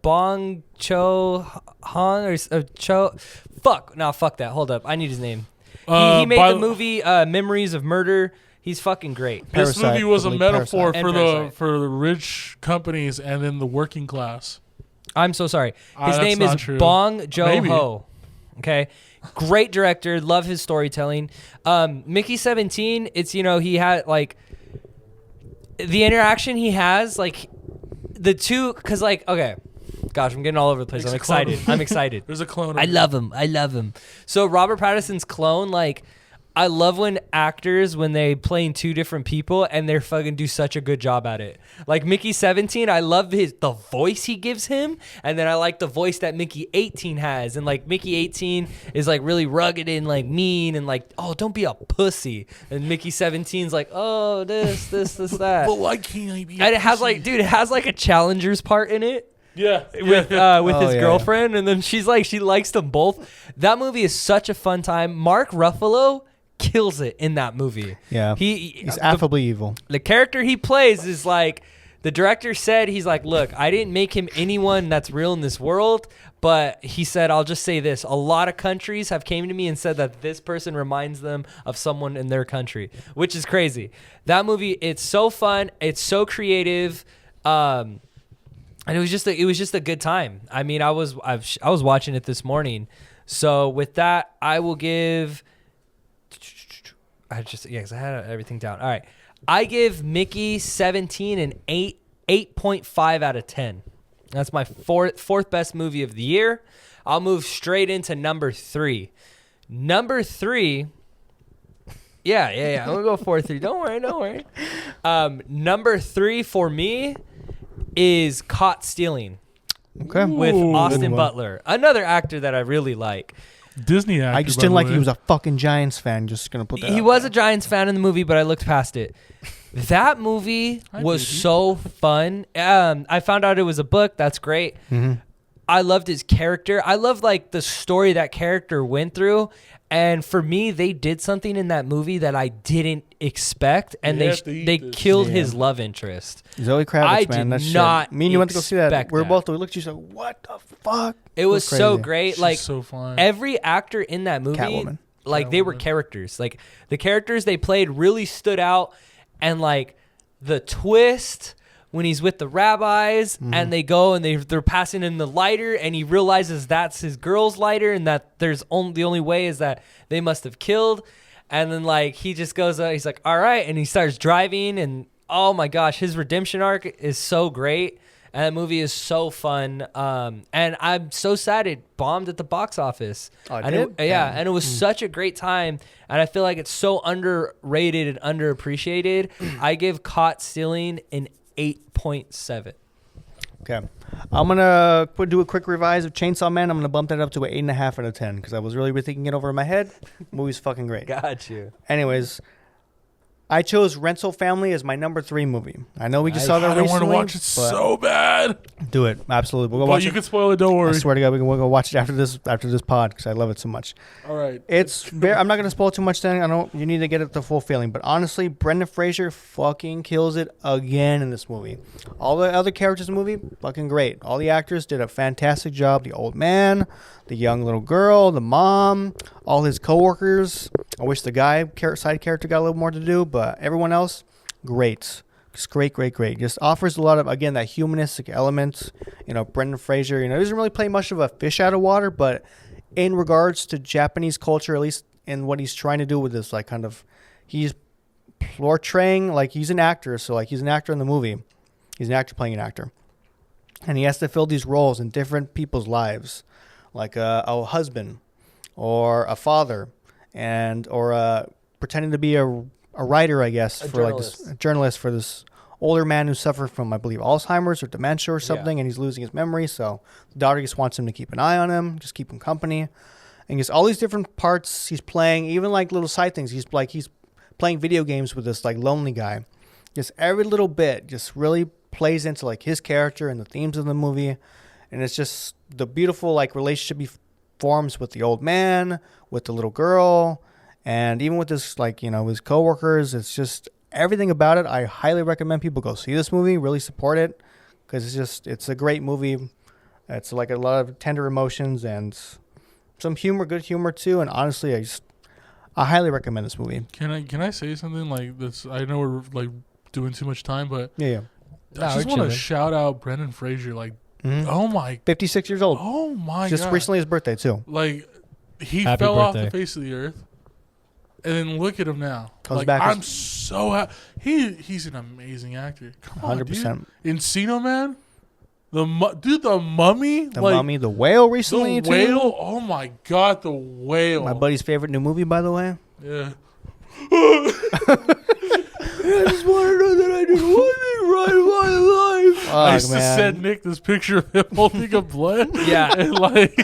Bong Cho Han or Cho. Fuck that. Hold up. I need his name. He made the movie Memories of Murder. He's fucking great. This Parasite, movie was a I believe metaphor Parasite. for And the Parasite. for the rich companies and then the working class. I'm so sorry. His That's name not is true. Bong Maybe. Joon-ho. Okay. Great director. Love his storytelling. Mickey 17, it's, he had like the interaction he has, like the two, because like, okay. Gosh, I'm getting all over the place. Makes I'm a clone. excited. I'm excited. There's a clone. I of it. love him. So Robert Pattinson's clone, like, I love when actors, when they playing two different people and they're fucking do such a good job at it. Like Mickey 17, I love the voice he gives him, and then I like the voice that Mickey 18 has. And like Mickey 18 is like really rugged and like mean and like, oh, don't be a pussy. And Mickey 17's like, oh, this, that. But why can't I be? And it has like, dude, it has like a Challenger's part in it. Yeah. With Oh, his yeah. girlfriend, and then she's like, she likes them both. That movie is such a fun time. Mark Ruffalo kills it in that movie. Yeah. He's affably evil. The character he plays is like, the director said, he's like, look, I didn't make him anyone that's real in this world, but he said, I'll just say this. A lot of countries have came to me and said that this person reminds them of someone in their country, which is crazy. That movie, it's so fun. It's so creative. And it was just a good time. I mean, I was watching it this morning. So with that, I will give. Because I had everything down. All right, I give Mickey 17 an 8 8.5 out of 10. That's my fourth best movie of the year. I'll move straight into number 3. Number 3. Yeah. I'm gonna go 4-3. Don't worry. Number 3 for me is Caught Stealing. Okay. With Ooh. Austin Good one. Butler, another actor that I really like. Disney actor. I just by didn't the like way. he was a fucking Giants fan. Just gonna put that. He out was there. a Giants fan in the movie, but I looked past it. That movie Hi, was baby. so fun. I found out it was a book. That's great. Mhm. I loved his character. I love like the story that character went through. And for me, they did something in that movie that I didn't expect, and You have to eat they this. killed Yeah. his love interest. Zoe Kravitz, I man. did That shit. not Me and you went to go see that. expect We that. looked at you and said, "What the fuck?" It was so crazy. great. She's Like so fun. every actor in that movie, Catwoman. like they were Catwoman. characters. Like the characters they played really stood out, and like the twist when he's with the rabbis and they go and they're passing him the lighter and he realizes that's his girl's lighter and that the only way is that they must have killed, and then like he just goes he's like, all right, and he starts driving, and oh my gosh, his redemption arc is so great. And that movie is so fun. And I'm so sad it bombed at the box office. Oh, it And did? yeah, Damn. and it was such a great time. And I feel like it's so underrated and underappreciated. I give Caught Stealing an 8.7. Okay. I'm gonna do a quick revise of Chainsaw Man. I'm gonna bump that up to an 8.5 out of 10 because I was really rethinking it over in my head. Movie's fucking great. Got you. Anyways, I chose Rental Family as my number 3 movie. I know we just saw that I don't want recently. to watch it but so bad. do it. Absolutely. We'll go But watch you it. can spoil it. Don't I worry. swear to God, we'll go watch it after this pod because I love it so much. All right. I'm not gonna spoil too much. Then you need to get it the full feeling. But honestly, Brendan Fraser fucking kills it again in this movie. All the other characters in the movie, fucking great. All the actors did a fantastic job. The old man, the young little girl, the mom, all his coworkers. I wish the side character got a little more to do, but everyone else, great. Just great. Just offers a lot of, again, that humanistic element. Brendan Fraser, he doesn't really play much of a fish out of water, but in regards to Japanese culture, at least in what he's trying to do with this, like kind of, he's portraying, like he's an actor. So like he's an actor in the movie. He's an actor playing an actor. And he has to fill these roles in different people's lives, like a husband or a father or pretending to be a writer, I guess, A for journalist. like a journalist for this older man who suffered from, I believe, Alzheimer's or dementia or something, and he's losing his memory. So the daughter just wants him to keep an eye on him, just keep him company, and just all these different parts he's playing, even like little side things. He's playing video games with this like lonely guy. Just every little bit just really plays into like his character and the themes of the movie, and it's just the beautiful like relationship he forms with the old man, with the little girl, and even with his like his coworkers. It's just everything about it. I highly recommend people go see this movie, really support it, because it's a great movie. It's like a lot of tender emotions and some good humor too. And honestly, I highly recommend this movie. Can I say something like this? I know we're like doing too much time, but Yeah. I just want to shout out Brendan Fraser. Like, Mm-hmm. oh my, 56 years old. oh my Just god! recently his birthday too. Like, he Happy fell off the birthday. face of the earth, and then look at him now. Comes Like, back I'm as- so happy. He's an amazing actor. Come on, 100%. dude. Encino Man, the Mummy, The like, Mummy, The Whale recently the too. whale. Oh my god, the whale. My buddy's favorite new movie, by the way. Yeah. I just want to know that I did one thing right in my life. I used man. to send Nick this picture of him holding a blood. Yeah. And like,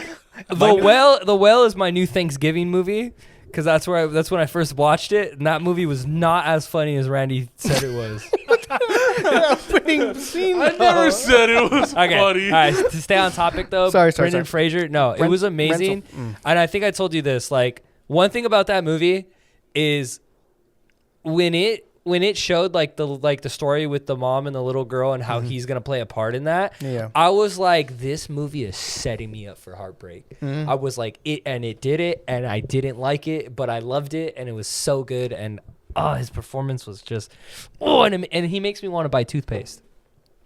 The Whale is my new Thanksgiving movie because that's when I first watched it, and that movie was not as funny as Randy said it was. Opening scene. I never said it was Okay, funny. all right. To stay on topic though, Sorry. Brendan Fraser. No, it was amazing, and I think I told you this. Like one thing about that movie is when it showed like the story with the mom and the little girl and how he's gonna play a part in that. Yeah. I was like, this movie is setting me up for heartbreak. I was like, it did it, and I didn't like it, but I loved it, and it was so good, and his performance was just, and he makes me want to buy toothpaste.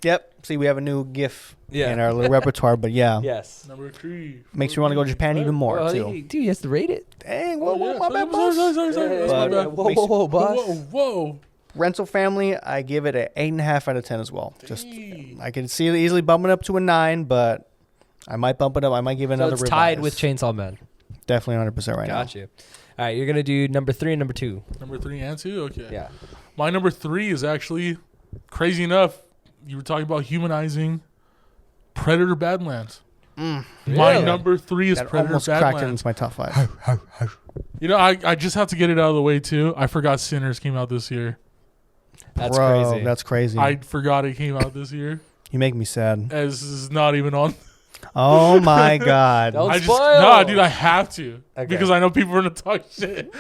Yep. See, we have a new GIF Yeah. in our little repertoire, but yeah, Yes. Number 3. makes me want to go to Japan even more Well, too. dude, he has to rate it. Dang, Oh, whoa, yeah. my bad, boss. Sorry. But Whoa, makes- boss. Whoa. rental family, I give it an 8.5 out of 10 as well. Just Dang. I can see it easily bumping up to a 9, but I might bump it up. I might give it So another. it's tied revise. with Chainsaw Man. Definitely 100% right Got you. All right, you're gonna do number 3 and number 2. Number 3 and 2? Okay. Yeah. My number 3 is actually, crazy enough, you were talking about humanizing Predator Badlands. now. My Really? number 3 is That Predator almost cracked it Badlands. into my top 5. You know, I just have to get it out of the way, too. I forgot Sinners came out this year. That's Bro, crazy. that's crazy. I forgot it came out this year. You make me sad. As is not even on. Oh my god. Don't I just spoil. nah, dude. I have to Okay. because I know people are gonna talk shit.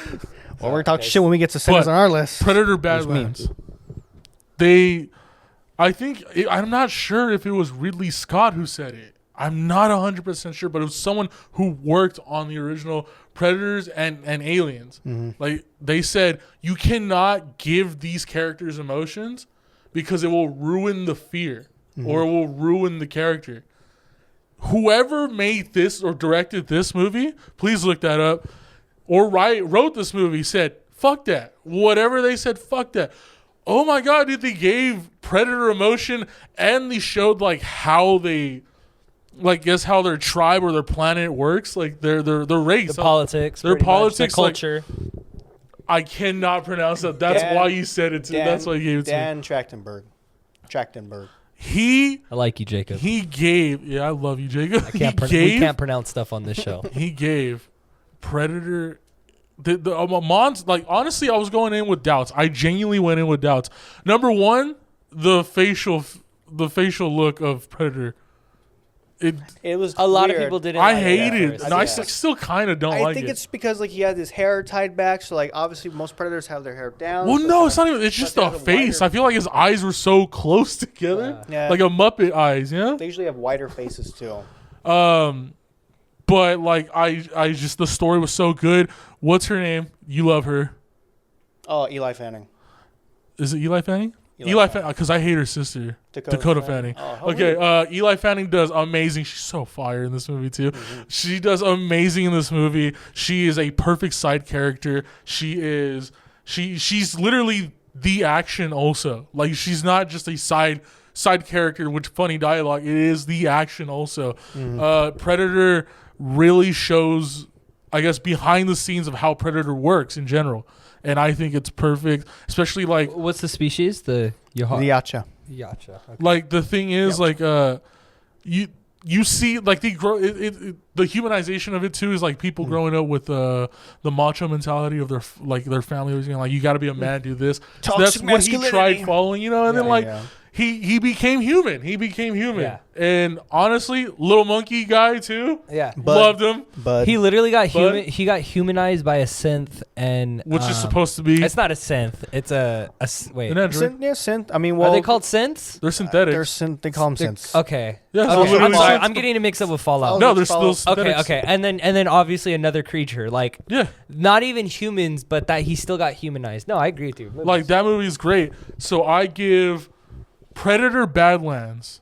Well, we're talking shit when we get to Sinners But- on our list. Predator me. Badlands. I'm not sure if it was Ridley Scott who said it. I'm not 100% sure, but it was someone who worked on the original Predators and Aliens. Like they said, you cannot give these characters emotions because it will ruin the fear or it will ruin the character. Whoever made this or directed this movie, please look that up, or wrote this movie, said, fuck that. Whatever they said, fuck that. Oh my God, dude, they gave Predator emotion and they showed like how they, like, guess how their tribe or their planet works, like their race. the politics. Their pretty much, politics, the like- culture. I cannot pronounce that. That's Dan- why you said it to me. That's why you gave it to me. Dan Trachtenberg. He I like you, Jacob. gave, yeah, I love you, Jacob. I can't we can't pronounce stuff on this show. He gave Predator the Mons, like, honestly, I was going in with doubts. I genuinely went in with doubts. Number one, the facial look of Predator. It was A lot of weird. people didn't. I like hate at it. first. And I Yeah. still kind of don't I like think it. it's because like he had his hair tied back, so like obviously most predators have their hair down. Well, so no, it's not even. It's but just they the have a face. wider- I feel like his eyes were so close together, Yeah. like a Muppet eyes. Yeah. They usually have wider faces too. But like I just, the story was so good. What's her name? You love her. Oh, Eli Fanning. Is it Eli Fanning? Eli Eli Fanning, because I hate her sister, Dakota Fanning. Oh, Okay, Eli Fanning does amazing. She's so fire in this movie too. She does amazing in this movie. She is a perfect side character. She's literally the action also. Like, she's not just a side character with funny dialogue. It is the action also. Predator really shows, I guess, behind the scenes of how Predator works in general. And I think it's perfect, especially like What's the species? The Yaha. The Yacha. Yacha. Okay. like the thing is, like, you see, like, they grow the humanization of it too is like people growing up with the macho mentality of their family, like, you got to be a man, do this. So that's Toxic what he masculinity. tried following, and then Yeah, like yeah. he became human. Yeah. And honestly, little monkey guy too, Yeah. loved him, But He literally got Bud? He got humanized by a synth, and which is supposed to be It's not a synth. It's wait. an android. synth. I mean, well, Are they called synths? They're synthetic. They call them They're- synths. Okay. Yeah, so Okay. I'm literally sorry. synths. I'm getting it mixed up with Fallout. Oh, no, let's they're follow- still Okay. synthetics. Okay. And then obviously another creature, like Yeah. not even humans, but that he still got humanized. No, I agree with you. Like, that movie is great. So I give Predator Badlands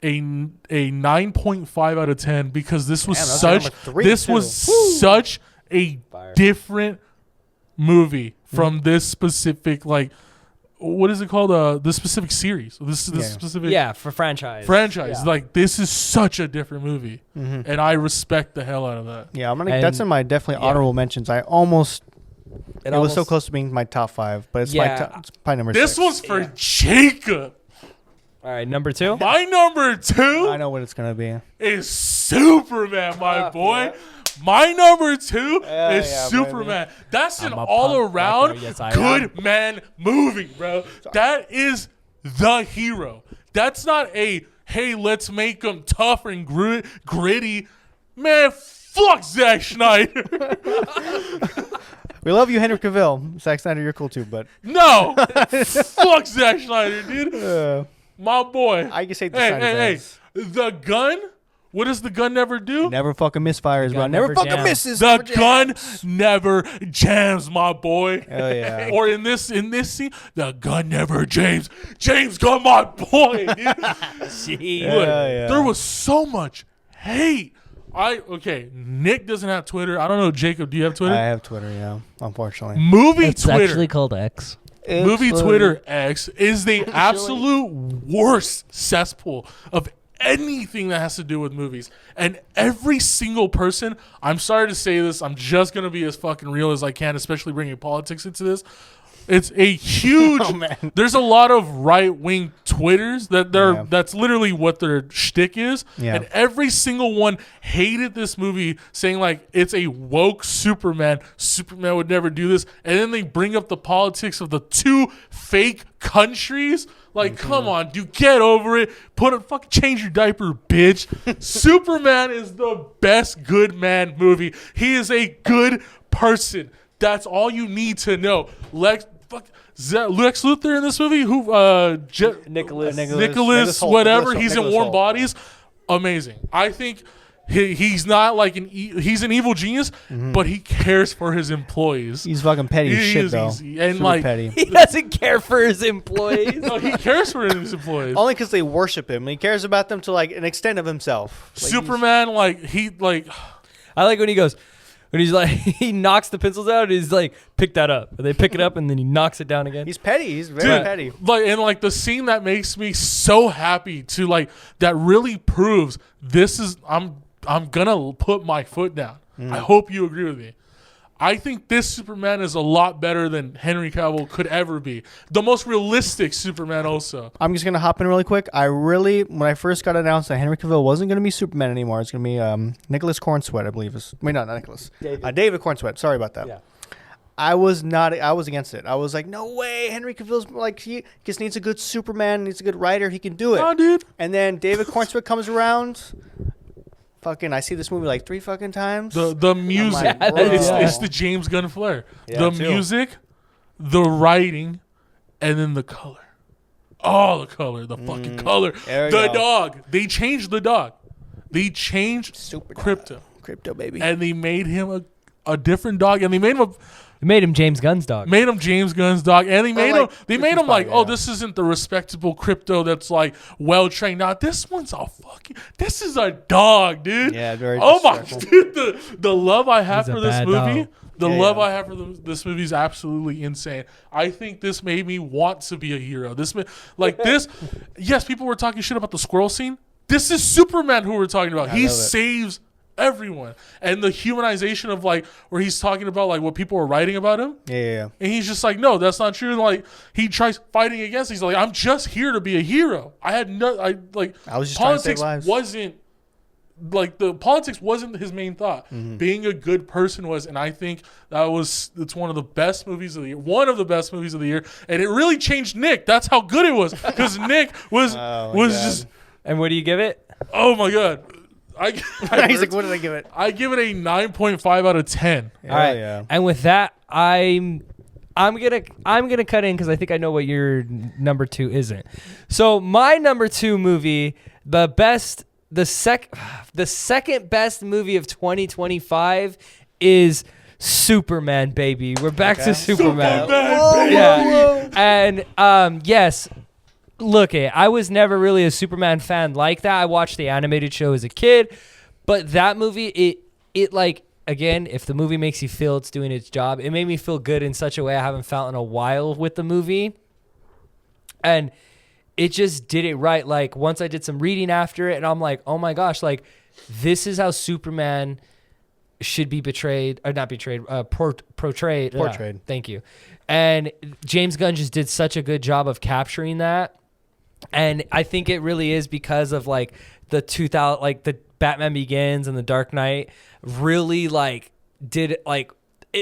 a 9.5 out of 10 because this was Damn, that's such number 3 this too. was such a Fire. different movie from this specific, like, what is it called? This specific series. This Yeah. specific Yeah, for franchise. franchise. Yeah. Like, this is such a different movie, and I respect the hell out of that. Yeah, I'm gonna. And- That's in my definitely yeah. honorable mentions. I almost. It was so almost- close to being my top 5, but it's Yeah. it's probably number This 6. one's for Jacob. All right, number 2. My number 2 I know what it's gonna be. is Superman, my boy. yeah. My number 2 Yeah, is yeah, Superman. That's an I'm a all punk around rocker, yes, I good man movie, bro. That is the hero. That's not a, hey, let's make him tough and gritty. Man, fuck Zack Snyder. We love you, Henry Cavill. Zack Snyder, you're cool too, but No. Fuck Zack Snyder, dude. My boy. I can say the Hey, Snyder hey, hey. fans. The gun? What does the gun never do? Never fucking misfires, bro. gun Never never fucking jams. misses. The never gun jams. never jams, my boy. Oh yeah. Or in this scene, the gun never jams. James gun, my boy. Dude. Look, yeah. there was so much hate. Nick doesn't have Twitter. I don't know, Jacob, do you have Twitter? I have Twitter, yeah. Unfortunately. Movie Twitter. called X. Movie Twitter X is the absolute worst cesspool of anything that has to do with movies. And every single person, I'm sorry to say this, I'm just going to be as fucking real as I can, especially bringing politics into this. It's a huge. There's a lot of right wing Twitters that's literally what their shtick is, and every single one hated this movie, saying like it's a woke Superman. Superman would never do this, and then they bring up the politics of the two fake countries. Like, come on, dude, get over it. Fucking change your diaper, bitch. Superman is the best good man movie. He is a good person. That's all you need to know. Lex Luthor in this movie, Nicholas, whatever. He's in Warm Bodies. Amazing. I think he's not like he's an evil genius, but he cares for his employees. He's fucking petty as shit, though. And like, petty. He doesn't care for his employees. No, he cares for his employees. Only because they worship him. He cares about them to like an extent of himself. Like Superman, I like when he goes. When he's like, he knocks the pencils out, and he's like, pick that up. And they pick it up, and then he knocks it down again. He's petty. He's very petty. Like the scene that makes me so happy to like that really proves this is I'm gonna put my foot down. I hope you agree with me. I think this Superman is a lot better than Henry Cavill could ever be. The most realistic Superman also. I'm just going to hop in really quick. When I first got announced that Henry Cavill wasn't going to be Superman anymore, it's going to be Nicholas Cornsweet, I believe. Not Nicholas. David Cornsweet. Sorry about that. Yeah. I was against it. I was like, no way. Henry Cavill's like, he just needs a good Superman, needs a good writer. He can do it. Oh, dude. And then David Cornsweet comes around. I see this movie like 3 fucking times. The music, like, it's the James Gunn flair. The music, the writing, and then the color. Oh, the color, the fucking color. The dog. They changed the dog. They changed Crypto. Crypto, baby. And they made him a different dog, and they made him made him James Gunn's dog. Made him James Gunn's dog, and they made him like, oh, this isn't the respectable Crypto that's like well trained. Now this one's this is a dog, dude. Yeah, very. Oh my, dude, the love I have for this movie, I have for this movie is absolutely insane. I think this made me want to be a hero. This, yes, people were talking shit about the squirrel scene. This is Superman who we're talking about. He saves everyone, and the humanization of like where he's talking about like what people were writing about him, and he's just like, no, that's not true. And like he tries fighting against it. He's like, I'm just here to be a hero. I was just politics trying to save lives. Wasn't like the politics wasn't his main thought. Being a good person was, and I think it's one of the best movies of the year, and it really changed Nick. That's how good it was, because Nick was just. And what do you give it? Oh my god. He's like, what did I give it? I give it a 9.5 out of 10. All right. Yeah. And with that, I'm gonna cut in because I think I know what your number 2 isn't. So my number 2 movie, the second best movie of 2025 is Superman, baby. We're back to Superman. Whoa. And yes. Look, I was never really a Superman fan like that. I watched the animated show as a kid, but that movie, it like, again, if the movie makes you feel it's doing its job, it made me feel good in such a way I haven't felt in a while with the movie. And it just did it right. Like, once I did some reading after it, and I'm like, oh my gosh, like, this is how Superman should be portrayed. Thank you. And James Gunn just did such a good job of capturing that. And I think it really is because of like the 2000, like the Batman Begins and the Dark Knight really like did it, like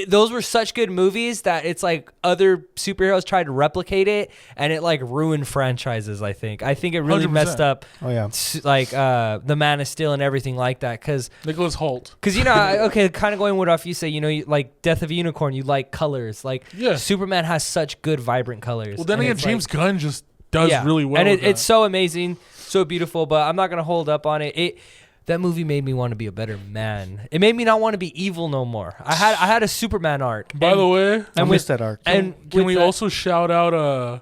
those were such good movies that it's like other superheroes tried to replicate it, and it like ruined franchises. I think it really 100%. messed up. Oh yeah, like the Man of Steel and everything like that. Because Nicholas Hoult. Because kind of going with off you say, you like Death of a Unicorn, you like colors. Like Superman has such good vibrant colors. Well, then again, James Gunn just does really well. And it's so amazing, so beautiful. But I'm not gonna hold up on it. That movie made me want to be a better man. It made me not want to be evil no more. I had a Superman arc. By the way, I missed that arc. Can we also shout out?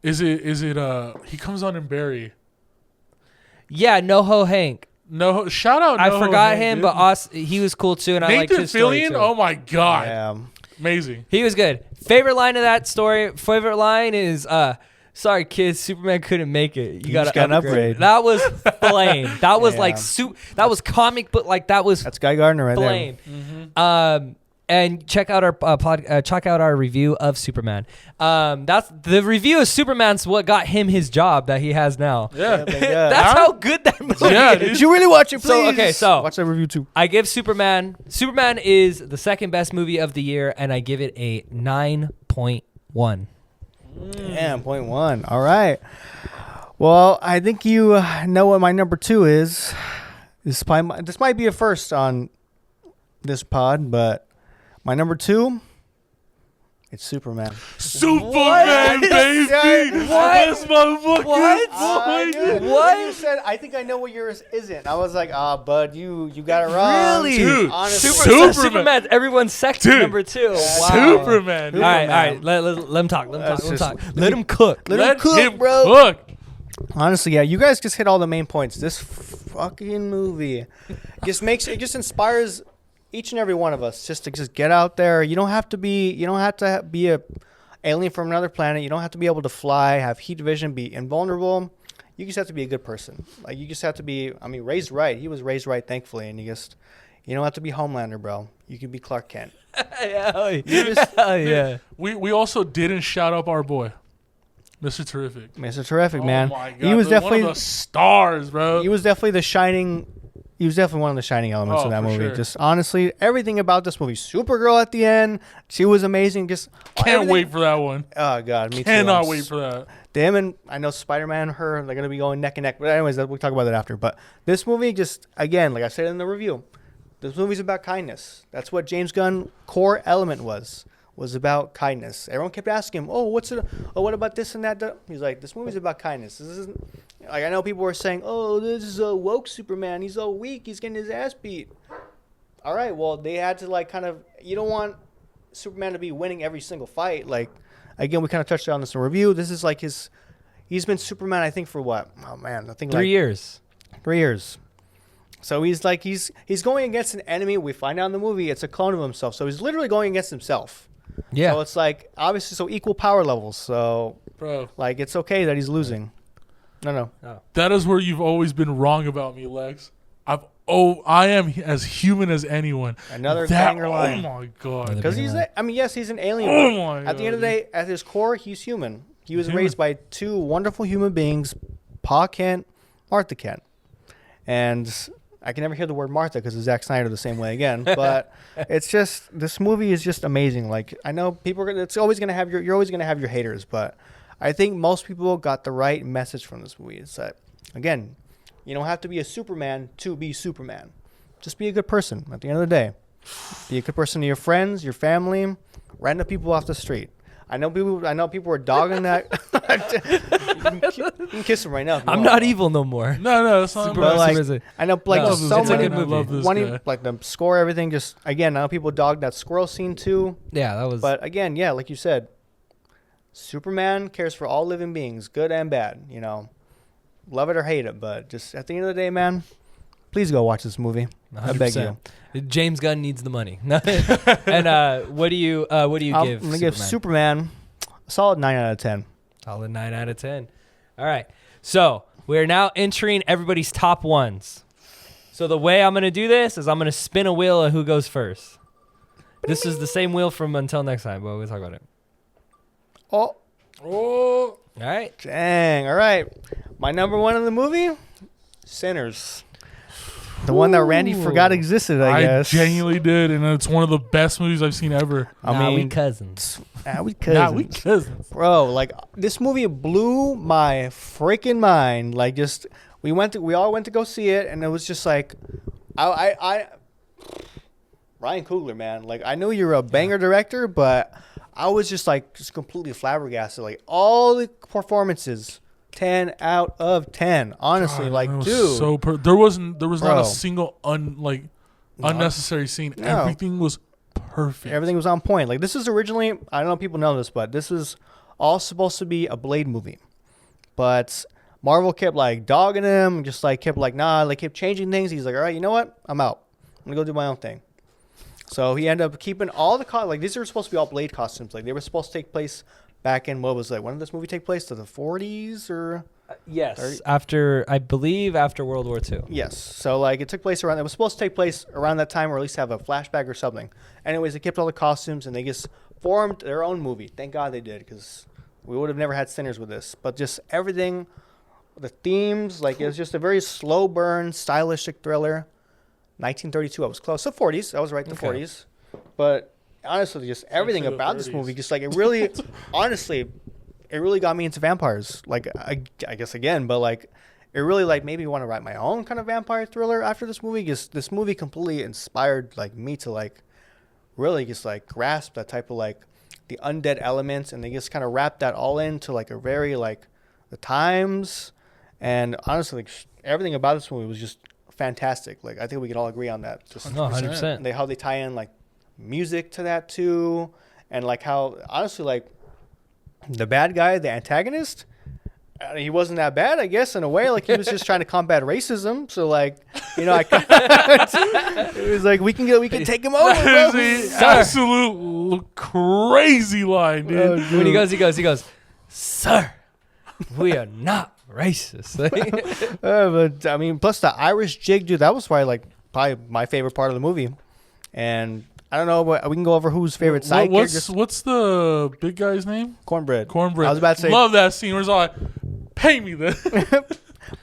Is it? He comes on in Barry. Yeah, NoHo Hank. No, shout out. I forgot him, but he was cool too, and Nathan I liked his story Fillion. too. Oh my god. Yeah. Amazing. He was good. Favorite line of that story. Favorite line is, "Sorry, kids, Superman couldn't make it. You got got an to upgrade." That was flame. That was Yeah. like that was comic, but like that was That's Guy Gardner right flame. Mm-hmm. And check out our check out our review of Superman. That's the review of Superman's what got him his job that he has now. Yeah. there. That's how good that movie Yeah, is. dude. Did you really watch it? Please. So, okay, so- watch that review too. I give Superman. Superman is the second best movie of the year, and I give it a 9.1. Damn, 0.1. All right. Well, I think you know what my number 2 is. This might be a first on this pod, but my number 2, it's Superman. Superman, baby. What? This motherfucker. What? I knew it. What? When you said, I think I know what yours isn't. I was like, bud, you got it wrong. Really? Dude, Honestly. Superman. Superman's everyone's second Dude. number 2. Wow. Superman. All right. Let him talk. That's just- Let him cook. Let him cook, him bro. cook. Honestly, yeah, you guys just hit all the main points. This fucking movie just inspires each and every one of us just to get out there. You don't have to be a alien from another planet. You don't have to be able to fly, have heat vision, be invulnerable. You just have to be a good person. Like you just have to be, raised right. He was raised right, thankfully, and you don't have to be Homelander, bro. You can be Clark Kent. Yeah. We also didn't shout up our boy, Mr. Terrific. Mr. Terrific, man. Oh my God. He was definitely one of the stars, bro. He was definitely one of the shining elements Oh, of that for movie. sure. Just honestly, everything about this movie. Supergirl at the end, she was amazing. Just Can't everything- wait for that one. Oh God, me too. Cannot wait for that. Them and I know Spider-Man, they're gonna be going neck and neck. But anyways, we'll talk about that after. But this movie, just again, like I said in the review, this movie's about kindness. That's what James Gunn's core element was about kindness. Everyone kept asking him, "Oh, what's it? Oh, what about this and that?" He's like, "This movie's about kindness. This isn't like I know people were saying, "Oh, this is a woke Superman. He's so weak. He's getting his ass beat." All right, well, they had to you don't want Superman to be winning every single fight. Like again, we kind of touched on this in review. This is like he's been Superman, I think, for what? Oh man, I think 3 years. 3 years. So he's going against an enemy. We find out in the movie it's a clone of himself. So he's literally going against himself. Yeah. So it's like obviously equal power levels. So Bro, like it's okay that he's losing. No. that is where you've always been wrong about me, Lex. I am as human as anyone. Another That, banger line. Oh my God. Another- Because yes, he's an alien. Oh but my at the end of the God. day, at his core, he's human. He was Human. raised by 2 wonderful human beings, Pa Kent, Martha Kent. And I can never hear the word Martha because of Zack Snyder the same way again. But it's just, this movie is just amazing. Like, I know people you're always going to have your haters, but I think most people got the right message from this movie. It's that, again, you don't have to be a Superman to be Superman. Just be a good person at the end of the day. Be a good person to your friends, your family, random people off the street. I know people were dogging that. You can kiss him right now. if you I'm want. not evil no more. No, that's not But like, Superman. I know like No, so it's a many good movie. I love this wanting guy. like the score, everything. Just again, I know people dogged that squirrel scene too. Yeah, that was. But again, yeah, like you said, Superman cares for all living beings, good and bad. Love it or hate it, but just at the end of the day, man, please go watch this movie. I beg you. 100%. James Gunn needs the money. And what do you give? I'm gonna give Superman a solid 9 out of 10. Solid 9 out of 10. All right. So we're now entering everybody's top ones. So the way I'm going to do this is I'm going to spin a wheel of who goes first. This is the same wheel from Until Next Time, but we'll talk about it. Oh, Oh, All right. dang! All right, my number 1 in the movie, Sinners. The one that Randy forgot existed, I guess. genuinely did, and it's one of the best movies I've seen ever. We cousins. We Nah, we cousins. cousins. Bro, like this movie blew my freaking mind. Like, just we all went to go see it, and it was just like, I Ryan Coogler, man. Like, I knew you were a banger director, but I was just completely flabbergasted. Like all the performances, 10 out of 10. Honestly, God, like, it was dude, so there was not Bro. a single unnecessary scene. No. Everything was perfect. everything was on point. Like, this is originally, I don't know if people know this, but this is all supposed to be a Blade movie. But Marvel kept dogging him, just kept nah, kept changing things. He's like, all right, you know what? I'm out. I'm gonna go do my own thing. So he ended up keeping all the like these are supposed to be all Blade costumes. Like they were supposed to take place back in what was like when did this movie take place? To the 40s or Yes. 30? I believe after World War II. Yes. So like it took place around. It was supposed to take place around that time, or at least have a flashback or something. Anyways, they kept all the costumes and they just formed their own movie. Thank God they did, because we would have never had Sinners with this. But just everything, the themes, like it was just a very slow burn, stylistic thriller. 1932. I was close. So 40s. I was right. The Okay. 40s. But honestly, just everything the about this 30s. movie, just like it really, honestly, it really got me into vampires. Like I guess again, but like it really like made me want to write my own kind of vampire thriller after this movie. Because this movie completely inspired like me to like really just like grasp that type of like the undead elements, and they just kind of wrap that all into like a very like the times, and honestly, like, everything about this movie was just fantastic. Like I think we can all agree on that. Just No, 100%. how they tie in like music to that too, and like how honestly like the bad guy, the antagonist, he wasn't that bad, I guess, in a way. Like he was just trying to combat racism. So like, you know, it was like we can take him over. That Bro. is an absolute crazy line, dude. When he goes, "Sir, we are not racist." But I mean, plus the Irish jig, dude, that was probably my favorite part of the movie. And I don't know, but we can go over who's favorite side character. What's the big guy's name? Cornbread. Cornbread. I was about to say, Love that scene where it's all like, pay me then.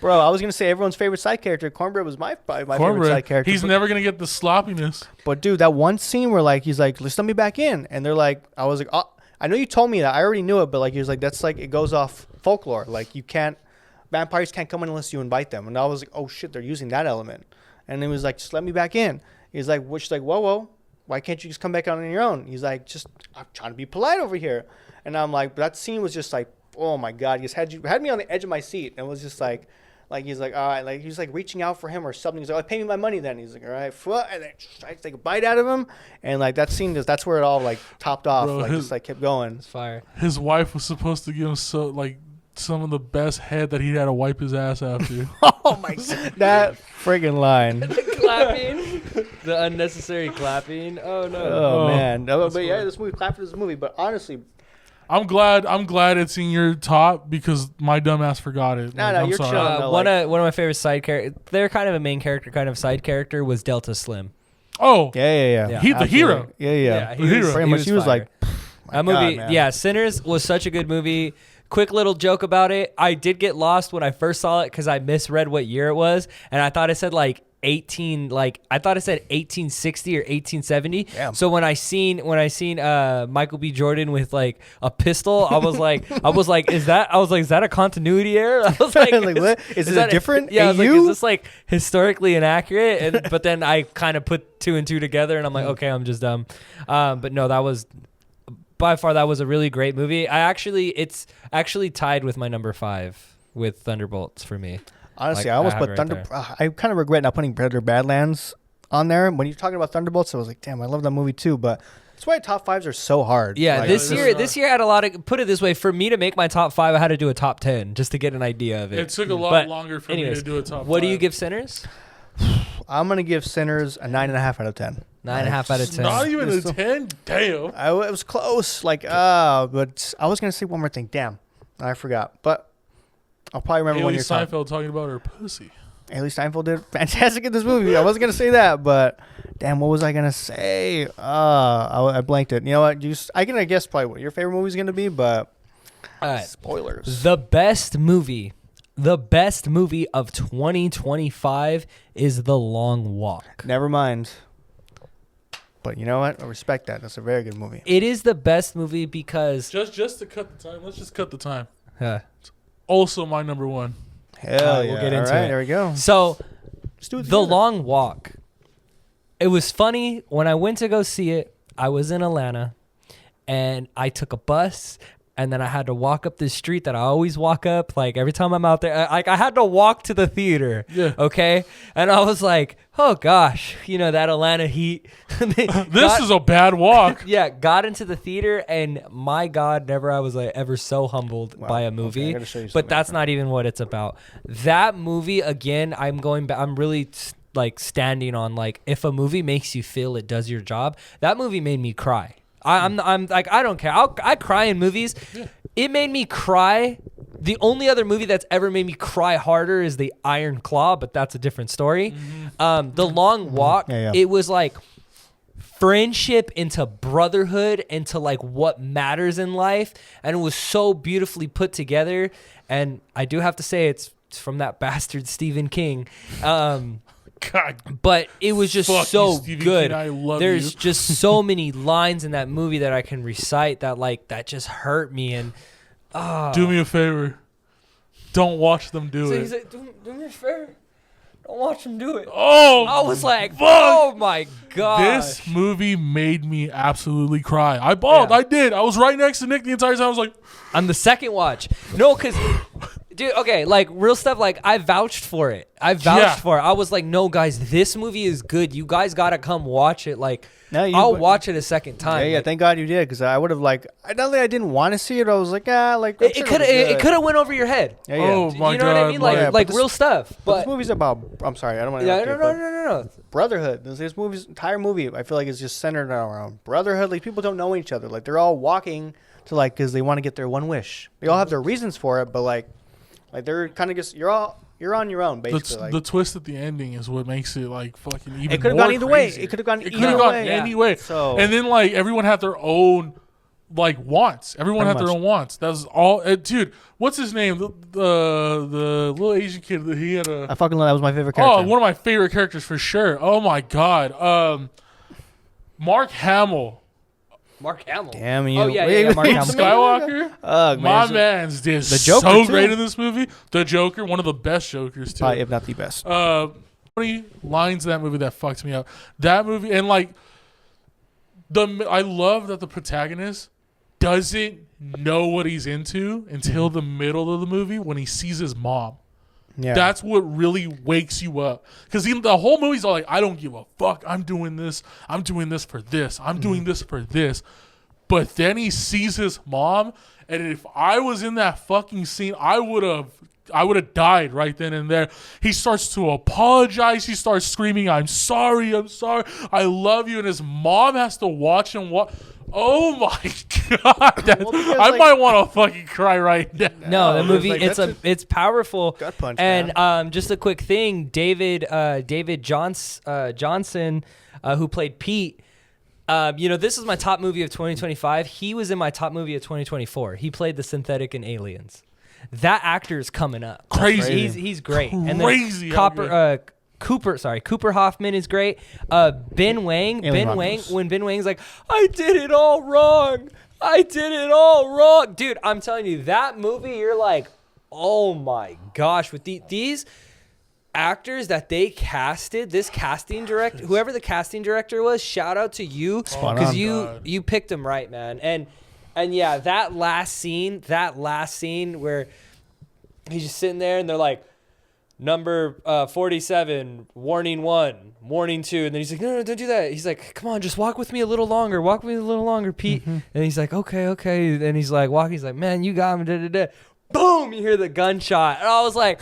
bro. I was gonna say everyone's favorite side character. Cornbread was probably my favorite side character. He's never gonna get the sloppiness. But dude, that one scene where like he's like, "Let's let me back in," and they're like, I was like, "Oh, I know you told me that. I already knew it," but like he was like, "That's like it goes off folklore. Like you can't, vampires can't come in unless you invite them." And I was like, "Oh shit, they're using that element." And he was like, "Just let me back in." He's like, "Which like whoa, why can't you just come back on your own?" He's like, I'm trying to be polite over here." And I'm like, that scene was just like, oh my god, he just had me on the edge of my seat, and was just like he's like, all right, like he's like reaching out for him or something. He's like, "Oh, pay me my money then." He's like, all right, and then I take a bite out of him, and like that scene that's where it all like topped off. Bro, like just like kept going. It's fire. His wife was supposed to give him some of the best head that he had to wipe his ass after. Oh my god, that friggin' line. Clapping, the unnecessary clapping. Oh no. Oh man, no, but funny. yeah, this movie clapped for this movie. But honestly, I'm glad it's in your top because my dumbass forgot it. No, Like, no, I'm you're sorry. chilling. No, one like- of my favorite side characters. They're kind of a main character, kind of side character. Was Delta Slim. Oh, yeah. Yeah. He the hero. Yeah. he was, Pretty he much, was he was fire. like, That God, movie, man. yeah, Sinners was such a good movie. Quick little joke about it. I did get lost when I first saw it because I misread what year it was, and I thought it said like 1860 or 1870. Damn. So when I seen Michael B. Jordan with like a pistol, I was like, is that a continuity error? I was like, Like, what? Is it a different Yeah, I was like, AU? is this like historically inaccurate? But then I kind of put two and two together, and I'm like, okay, I'm just dumb. But no, that was. By far, that was a really great movie. It's actually tied with my number 5 with Thunderbolts for me. Honestly, Like, I almost I have put it right Thunder. there. I kind of regret not putting Predator Badlands on there. When you're talking about Thunderbolts, I was like, damn, I love that movie too. But that's why top 5s are so hard. Yeah, Like, this it's year had a lot of. Put it this way, for me to make my top 5, I had to do a top 10 just to get an idea of it. It took a lot But longer for me anyways, to do a top. What do you 5. give Sinners? I'm gonna give Sinners a 9.5 out of 10. 9.5 out of 10. Not even a It's- 10. Damn. It was close. Like, but I was gonna say one more thing. Damn, I forgot. But I'll probably remember when Haley you're talking. Seinfeld talking about her pussy. Haley Steinfeld did fantastic in this movie. I wasn't gonna say that, but damn, what was I gonna say? I blanked it. You know what? I can guess probably what your favorite movie is gonna be, but All right. spoilers. The best movie of 2025 is The Long Walk. Never mind. But you know what? I respect that. That's a very good movie. It is the best movie because Just to cut the time. Let's just cut the time. uh, Also, my number 1. Hell All right, yeah! we'll get into All right, it. there we go. so Let's do it The together. Long Walk. It was funny when I went to go see it. I was in Atlanta, and I took a bus, and then I had to walk up this street that I always walk up. Like every time I'm out there, I had to walk to the theater. Yeah. Okay. And I was like, oh gosh, that Atlanta heat. This is a bad walk. Yeah, got into the theater, and my God, never I was like ever so humbled Wow. by a Okay, movie. I gotta show you but something. that's not even what it's about. That movie, again, I'm going back. I'm really like standing on like if a movie makes you feel it does your job. That movie made me cry. I'm like I don't care. I cry in movies. Yeah. It made me cry. The only other movie that's ever made me cry harder is The Iron Claw, but that's a different story. The Long Walk. It was like friendship into brotherhood into like what matters in life, and it was so beautifully put together. And I do have to say it's from that bastard Stephen King. God, but it was just so good. King, I love There's you. just so many lines in that movie that I can recite that just hurt me. And do me a favor, don't watch them do it. He's like, do me a favor, don't watch them do it. Oh, I was like, fuck. oh my god, this movie made me absolutely cry. I bawled. Yeah. I did. I was right next to Nick the entire time. I was like, on the second watch, no, because. Dude, okay, like real stuff, like I vouched for it. I was like, no, guys, this movie is good. You guys got to come watch it. Like, I'll watch it a second time. Yeah, like, thank God you did, because I would have, like, not that I didn't want to see it. I was like, like, it could have went over your head. Yeah. Oh, my you know God. what I mean? Like real stuff. But this movie's about, I'm sorry, I don't want to. Yeah, no. Brotherhood. This movie's entire movie, I feel like, is just centered around brotherhood. Like, people don't know each other. Like, they're all walking to, like, because they want to get their one wish. They all have their reasons for it, but, like they're kind of just you're on your own basically. The twist at the ending is what makes it like fucking even. It could have more gone either crazy. way. It could have gone. It could have gone any way. So and then like everyone had their own like wants. Everyone had their own wants. That was all. Dude, what's his name? The little Asian kid that he had a. I fucking love that. Was my favorite character. Oh, one of my favorite characters for sure. Oh my god. Mark Hamill. Mark Hamill. Damn you. Oh yeah. Mark Hamill. Skywalker. My man's did the Joker so too. great in this movie. The Joker, one of the best Jokers too. If not the best. Many lines in that movie that fucked me up. That movie and like I love that the protagonist doesn't know what he's into until the middle of the movie when he sees his mom. Yeah. That's what really wakes you up. Because the whole movie's all like, I don't give a fuck. I'm doing this. I'm doing this for this. I'm doing this for this. But then he sees his mom, and if I was in that fucking scene, I would have died right then and there. He starts to apologize. He starts screaming, I'm sorry. I love you. And his mom has to watch him walk. Oh my god! I might want to fucking cry right now. No, the movie it's powerful. Gut punch, and man. Just a quick thing, David Johnson, who played Pete. This is my top movie of 2025. He was in my top movie of 2024. He played the synthetic in Aliens. That actor is coming up. Crazy. He's great. Crazy. And then Cooper Hoffman is great. Ben Wang, when Ben Wang's like, I did it all wrong. Dude, I'm telling you, that movie, you're like, oh my gosh, with these actors that they casted, this casting director, whoever the casting director was, shout out to you, because you picked them right, man. And yeah, that last scene where he's just sitting there and they're like, number 47, warning 1, warning 2. And then he's like, no, don't do that. He's like, come on, just walk with me a little longer. Pete. Mm-hmm. And he's like, okay. And he's like, walking. He's like, man, you got me. Da, da, da. Boom, you hear the gunshot. And I was like,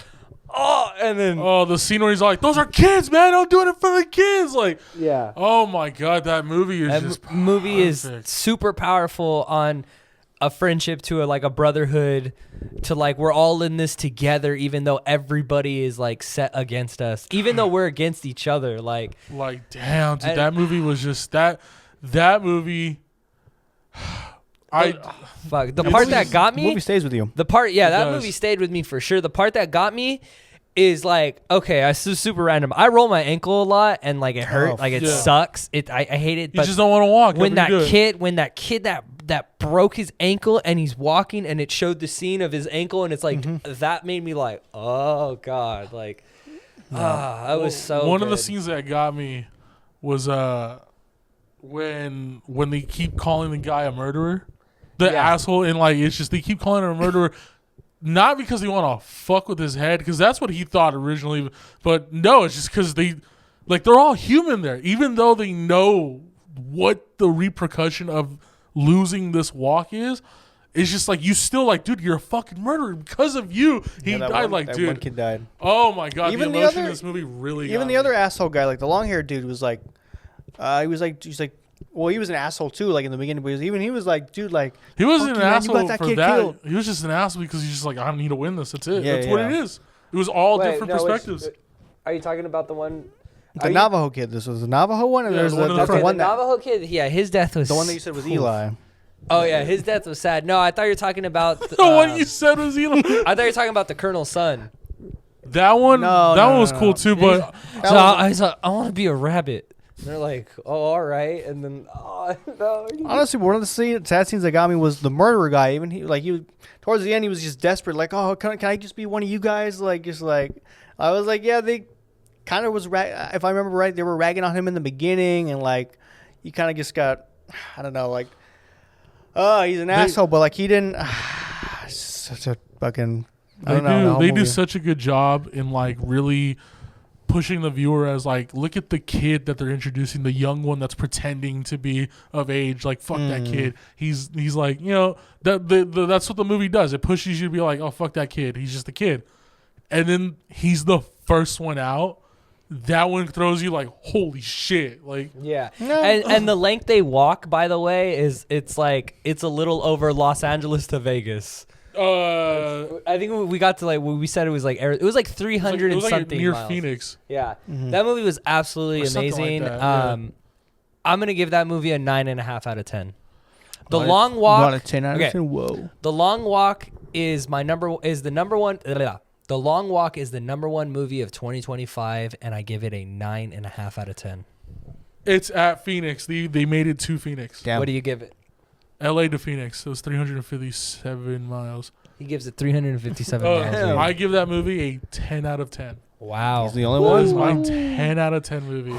oh. And then. Oh, the scene where he's like, those are kids, man. I'm doing it for the kids. Like, yeah. Oh, my God. That movie is just movie is super powerful on a friendship to a brotherhood to like we're all in this together even though everybody is like set against us, even though we're against each other. Like damn, dude, that movie was just that movie. Fuck. The part that got me. The movie stays with you. The part, yeah, that movie stayed with me for sure. The part that got me is like, okay, I super random. I roll my ankle a lot and like it hurt, it sucks. I hate it. You just don't want to walk. When that kid that broke his ankle and he's walking and it showed the scene of his ankle and it's like that made me like, oh god, like I was so. One good. of the scenes that got me was when they keep calling the guy a murderer, the asshole, and like it's just they keep calling him a murderer. Not because they want to fuck with his head, because that's what he thought originally. But no, it's just because they're all human there. Even though they know what the repercussion of losing this walk is, it's just like you still like, dude, you're a fucking murderer because of you. He died. Like, that dude, one kid died. oh my god, Even the the emotion other- in this movie really. Even got the me. other asshole guy, like the long haired dude, was like, he's like, well, he was an asshole too, like in the beginning. But he was like, dude, like He wasn't fuck an you, man, you asshole got that for kid that. killed. He was just an asshole because he's just like, I need to win this. That's it. Yeah, That's what it yeah. is. It was all Wait, different no, perspectives. Are you talking about the one? The Navajo kid. This was the Navajo one, and Yeah, there's the one in the the front. one the that Navajo kid. Yeah, his death was the one that you said was Eli. Oh yeah, his death was sad. No, I thought you were talking about The one you said was Elon. I thought you were talking about the Colonel's son. That one, No, that no, one no, was no. cool too. But So I was like, I want to be a rabbit. And they're like, oh, all right. And then, oh, no. Honestly, one of the sad scenes that got me was the murderer guy. Even he was towards the end, he was just desperate. Like, oh, can I just be one of you guys? Like, just like I was like, yeah, they kind of was. If I remember right, they were ragging on him in the beginning, and like he kind of just got, I don't know, like, oh, he's an asshole, but like he didn't. Such a fucking. I don't know. They do such a good job in like really pushing the viewer as like, look at the kid that they're introducing, the young one that's pretending to be of age. Like, fuck that kid. He's like, you know, that's what the movie does. It pushes you to be like, oh, fuck that kid. He's just a kid. And then he's the first one out. That one throws you like, holy shit. Like, Yeah. No. And the length they walk, by the way, it's a little over Los Angeles to Vegas. I think we got to like we said it was like 300 it was and like something near miles. Phoenix. Yeah, that movie was absolutely Or something like amazing. that, yeah. I'm gonna give that movie a 9.5 out of 10. The Not a- Long Not Walk. a 10 out of okay. 10. Whoa. The Long Walk is the number one. The Long Walk is the number one movie of 2025, and I give it a 9.5 out of 10. It's at Phoenix. They made it to Phoenix. Damn. What do you give it? LA to Phoenix. It was 357 miles. He gives it 357 Oh, miles. I give that movie a 10 out of 10. Wow. He's the only That one. is my 10 out of 10 movie.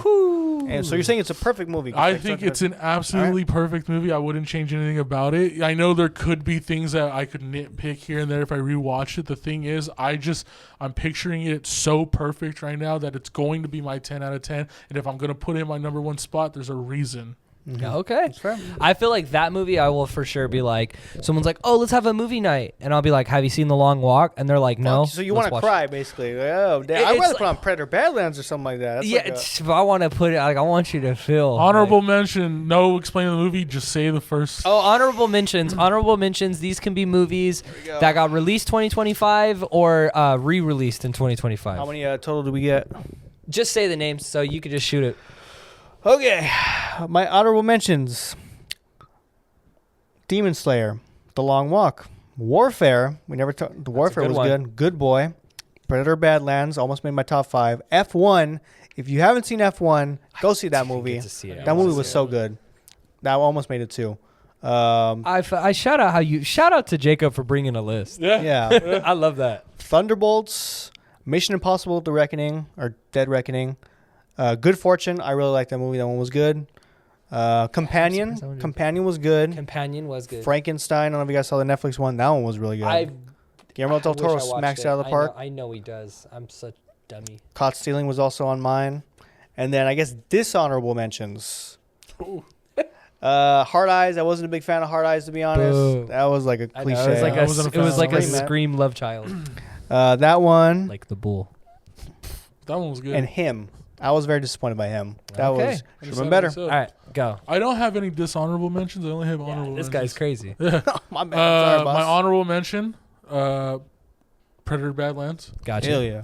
And so you're saying it's a perfect movie? I think it's an absolutely perfect movie. I wouldn't change anything about it. I know there could be things that I could nitpick here and there if I rewatched it. The thing is, I'm picturing it so perfect right now that it's going to be my 10 out of 10. And if I'm going to put it in my number one spot, there's a reason. Yeah, okay. fair. I feel like that movie I will for sure be like, someone's like, oh, let's have a movie night. And I'll be like, have you seen The Long Walk? And they're like, no. So you let's want to watch cry, basically? Like, oh, damn. I'd It's rather like- put on Predator Badlands or something like that. That's Yeah, like a- it's, I want to put it, like, I want you to feel. Honorable like- mention, no explaining the movie, just say the first. Oh, honorable mentions. Honorable mentions. These can be movies go. that got released 2025 or re-released in 2025. How many total do we get? Just say the names so you could just shoot it. Okay, my honorable mentions: Demon Slayer, The Long Walk, Warfare. We never talked. The Warfare good was one. good. Good Boy, Predator Badlands almost made my top 5. F1. If you haven't seen F1, go see that movie. get to see it. That movie was so good. That almost made it too. I shout out to Jacob for bringing a list. Yeah. I love that. Thunderbolts, Mission Impossible: The Reckoning or Dead Reckoning, Good Fortune. I really liked that movie. That one was good. Companion. surprised that one didn't- Companion was good. Companion was good. Frankenstein. I don't know if you guys saw the Netflix one. That one was really good. Guillermo del wish Toro I watched smacks it. out of the park. I know he does. I'm such a dummy. Caught Stealing was also on mine. And then I guess dishonorable mentions. Hard Eyes. I wasn't a big fan of Hard Eyes, to be honest. Boo. That was like a I know, cliche. it was like I wasn't a it was fan like of a Scream, man. Scream love child, That one like the bull. That one was good. and Him. I was very disappointed by Him. That Okay. was should have been better. All right, go. I don't have any dishonorable mentions. I only have honorable This mentions. guy's crazy. My bad. Sorry, boss. My honorable mention, Predator Badlands. Gotcha. Hell yeah.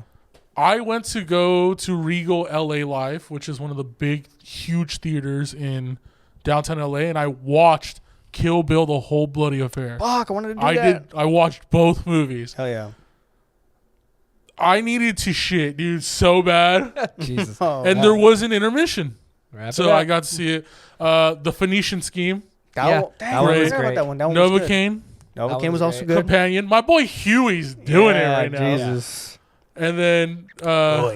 I went to go to Regal LA Live, which is one of the big, huge theaters in downtown LA, and I watched Kill Bill: The Whole Bloody Affair. Fuck, I wanted to do that. I watched both movies. Hell yeah. I needed to shit, dude, so bad, Jesus. Oh, and wow. there was an intermission, Wrap it so up. I got to see it. The Phoenician Scheme, That Yeah, one, dang, that I one forgot was about great. that one. That one was good. Novocaine, Novocaine That was was also great. good. Companion. My boy Huey's doing it Yeah, right now. Jesus. And then,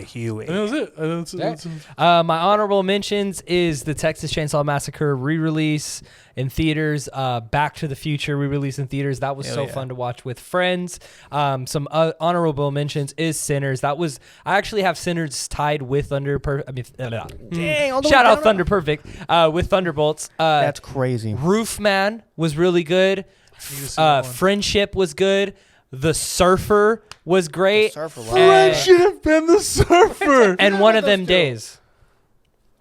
Huey. and that was it. And that's- My honorable mentions is the Texas Chainsaw Massacre re-release in theaters. Back to the Future re-release in theaters. That was Hell so yeah. fun to watch with friends. Some honorable mentions is Sinners. I actually have Sinners tied with Dang, all the way shout out down. Thunder Perfect with Thunderbolts. That's crazy. Roof Man was really good. Friendship was good. The Surfer was great. The Surfer, wow. Friendship and the Surfer. And One of Them Days.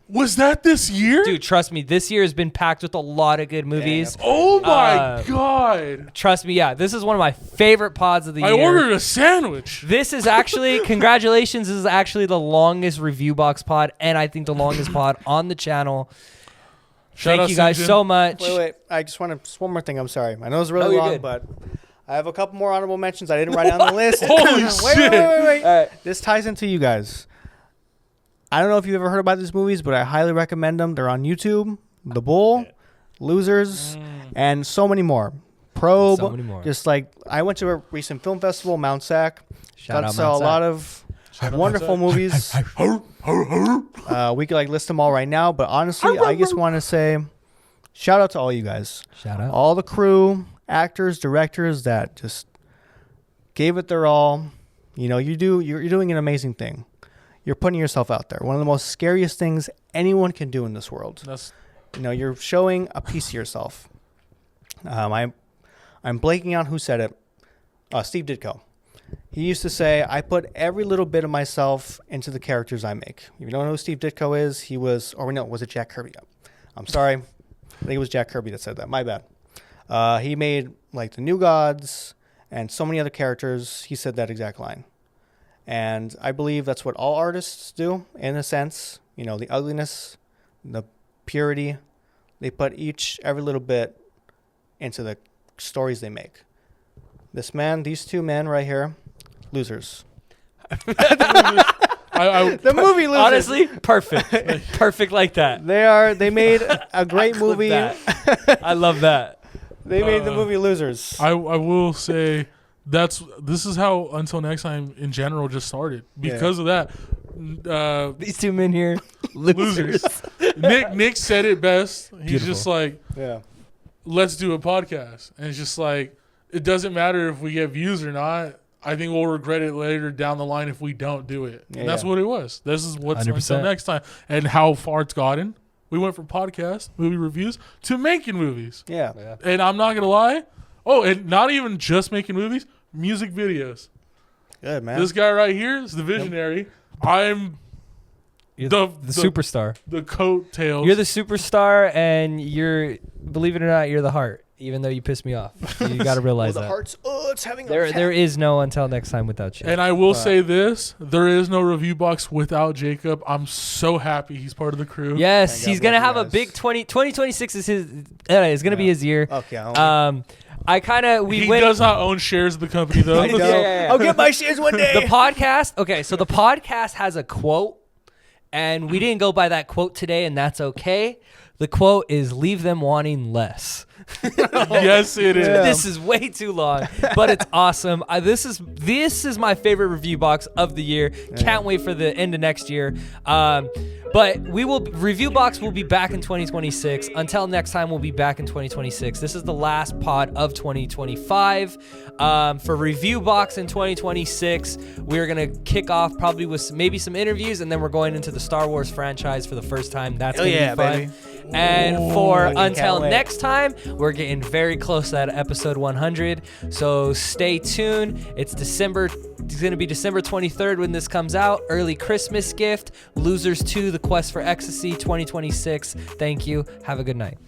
Was that this year? Dude, trust me, this year has been packed with a lot of good movies. Oh my God. Trust me, yeah, this is one of my favorite pods of the year. I ordered a sandwich. This is actually, congratulations, this is actually the longest Reviewbox pod, and I think the longest pod on the channel. Thank you guys so much. Wait. I just want to, just one more thing. I'm sorry. I know it's really long, good. but I have a couple more honorable mentions I didn't write down on the list. Holy shit. Wait. All right. This ties into you guys. I don't know if you've ever heard about these movies, but I highly recommend them. They're on YouTube. The Bull, Losers, and so many more. Probe. So many more. Just like, I went to a recent film festival, Mount Sac. Shout out saw Mount a lot Sac. of wonderful movies. We could like list them all right now, but honestly, I just want to say shout out to all you guys. Shout out. All the crew, actors, directors that just gave it their all. You know, you're doing an amazing thing. You're putting yourself out there. One of the most scariest things anyone can do in this world. You're showing a piece of yourself. I'm blanking out who said it. Steve Ditko. He used to say, I put every little bit of myself into the characters I make. If you don't know who Steve Ditko is, was it Jack Kirby? I'm sorry. I think it was Jack Kirby that said that. My bad. He made like the New Gods and so many other characters. He said that exact line. And I believe that's what all artists do, in a sense. You know, the ugliness, the purity. They put every little bit into the stories they make. These two men right here, losers. The movie Losers. Honestly, perfect. Perfect like that. They made a great movie. I love that. They made the movie Losers. I will say this is how Until Next Time in general just started. Because of that. These two men here, losers. Nick said it best. He's Beautiful. just like, let's do a podcast. And it's just like, it doesn't matter if we get views or not. I think we'll regret it later down the line if we don't do it. And that's what it was. This is what's 100%. Until Next Time. And how far it's gotten. We went from podcast, movie reviews, to making movies. Yeah. And I'm not going to lie. Oh, and not even just making movies, music videos. Good, man. This guy right here is the visionary. I'm the superstar. The coattails. You're the superstar, and believe it or not, you're the heart. Even though you piss me off, you got to realize the that. heart's it's having there is no Until Next Time without you. And I will say this: there is no Reviewbox without Jacob. I'm so happy he's part of the crew. Yes, he's gonna have a big 2026 is his. Is gonna be his year. Okay. He does not own shares of the company though. I'll get my shares one day. The podcast. Okay, so the podcast has a quote, and we didn't go by that quote today, and that's okay. The quote is "Leave them wanting less." Yes, it is. This is way too long, but it's awesome. This is my favorite Reviewbox of the year. Can't wait for the end of next year. But Reviewbox will be back in 2026. Until Next Time, we'll be back in 2026. This is the last pod of 2025. For Reviewbox in 2026, we're gonna kick off probably with maybe some interviews, and then we're going into the Star Wars franchise for the first time. That's gonna be fun. Baby. And for Until Next Time, we're getting very close to that episode 100. So stay tuned. It's going to be December 23rd when this comes out. Early Christmas gift. Losers 2, The Quest for Ecstasy 2026. Thank you. Have a good night.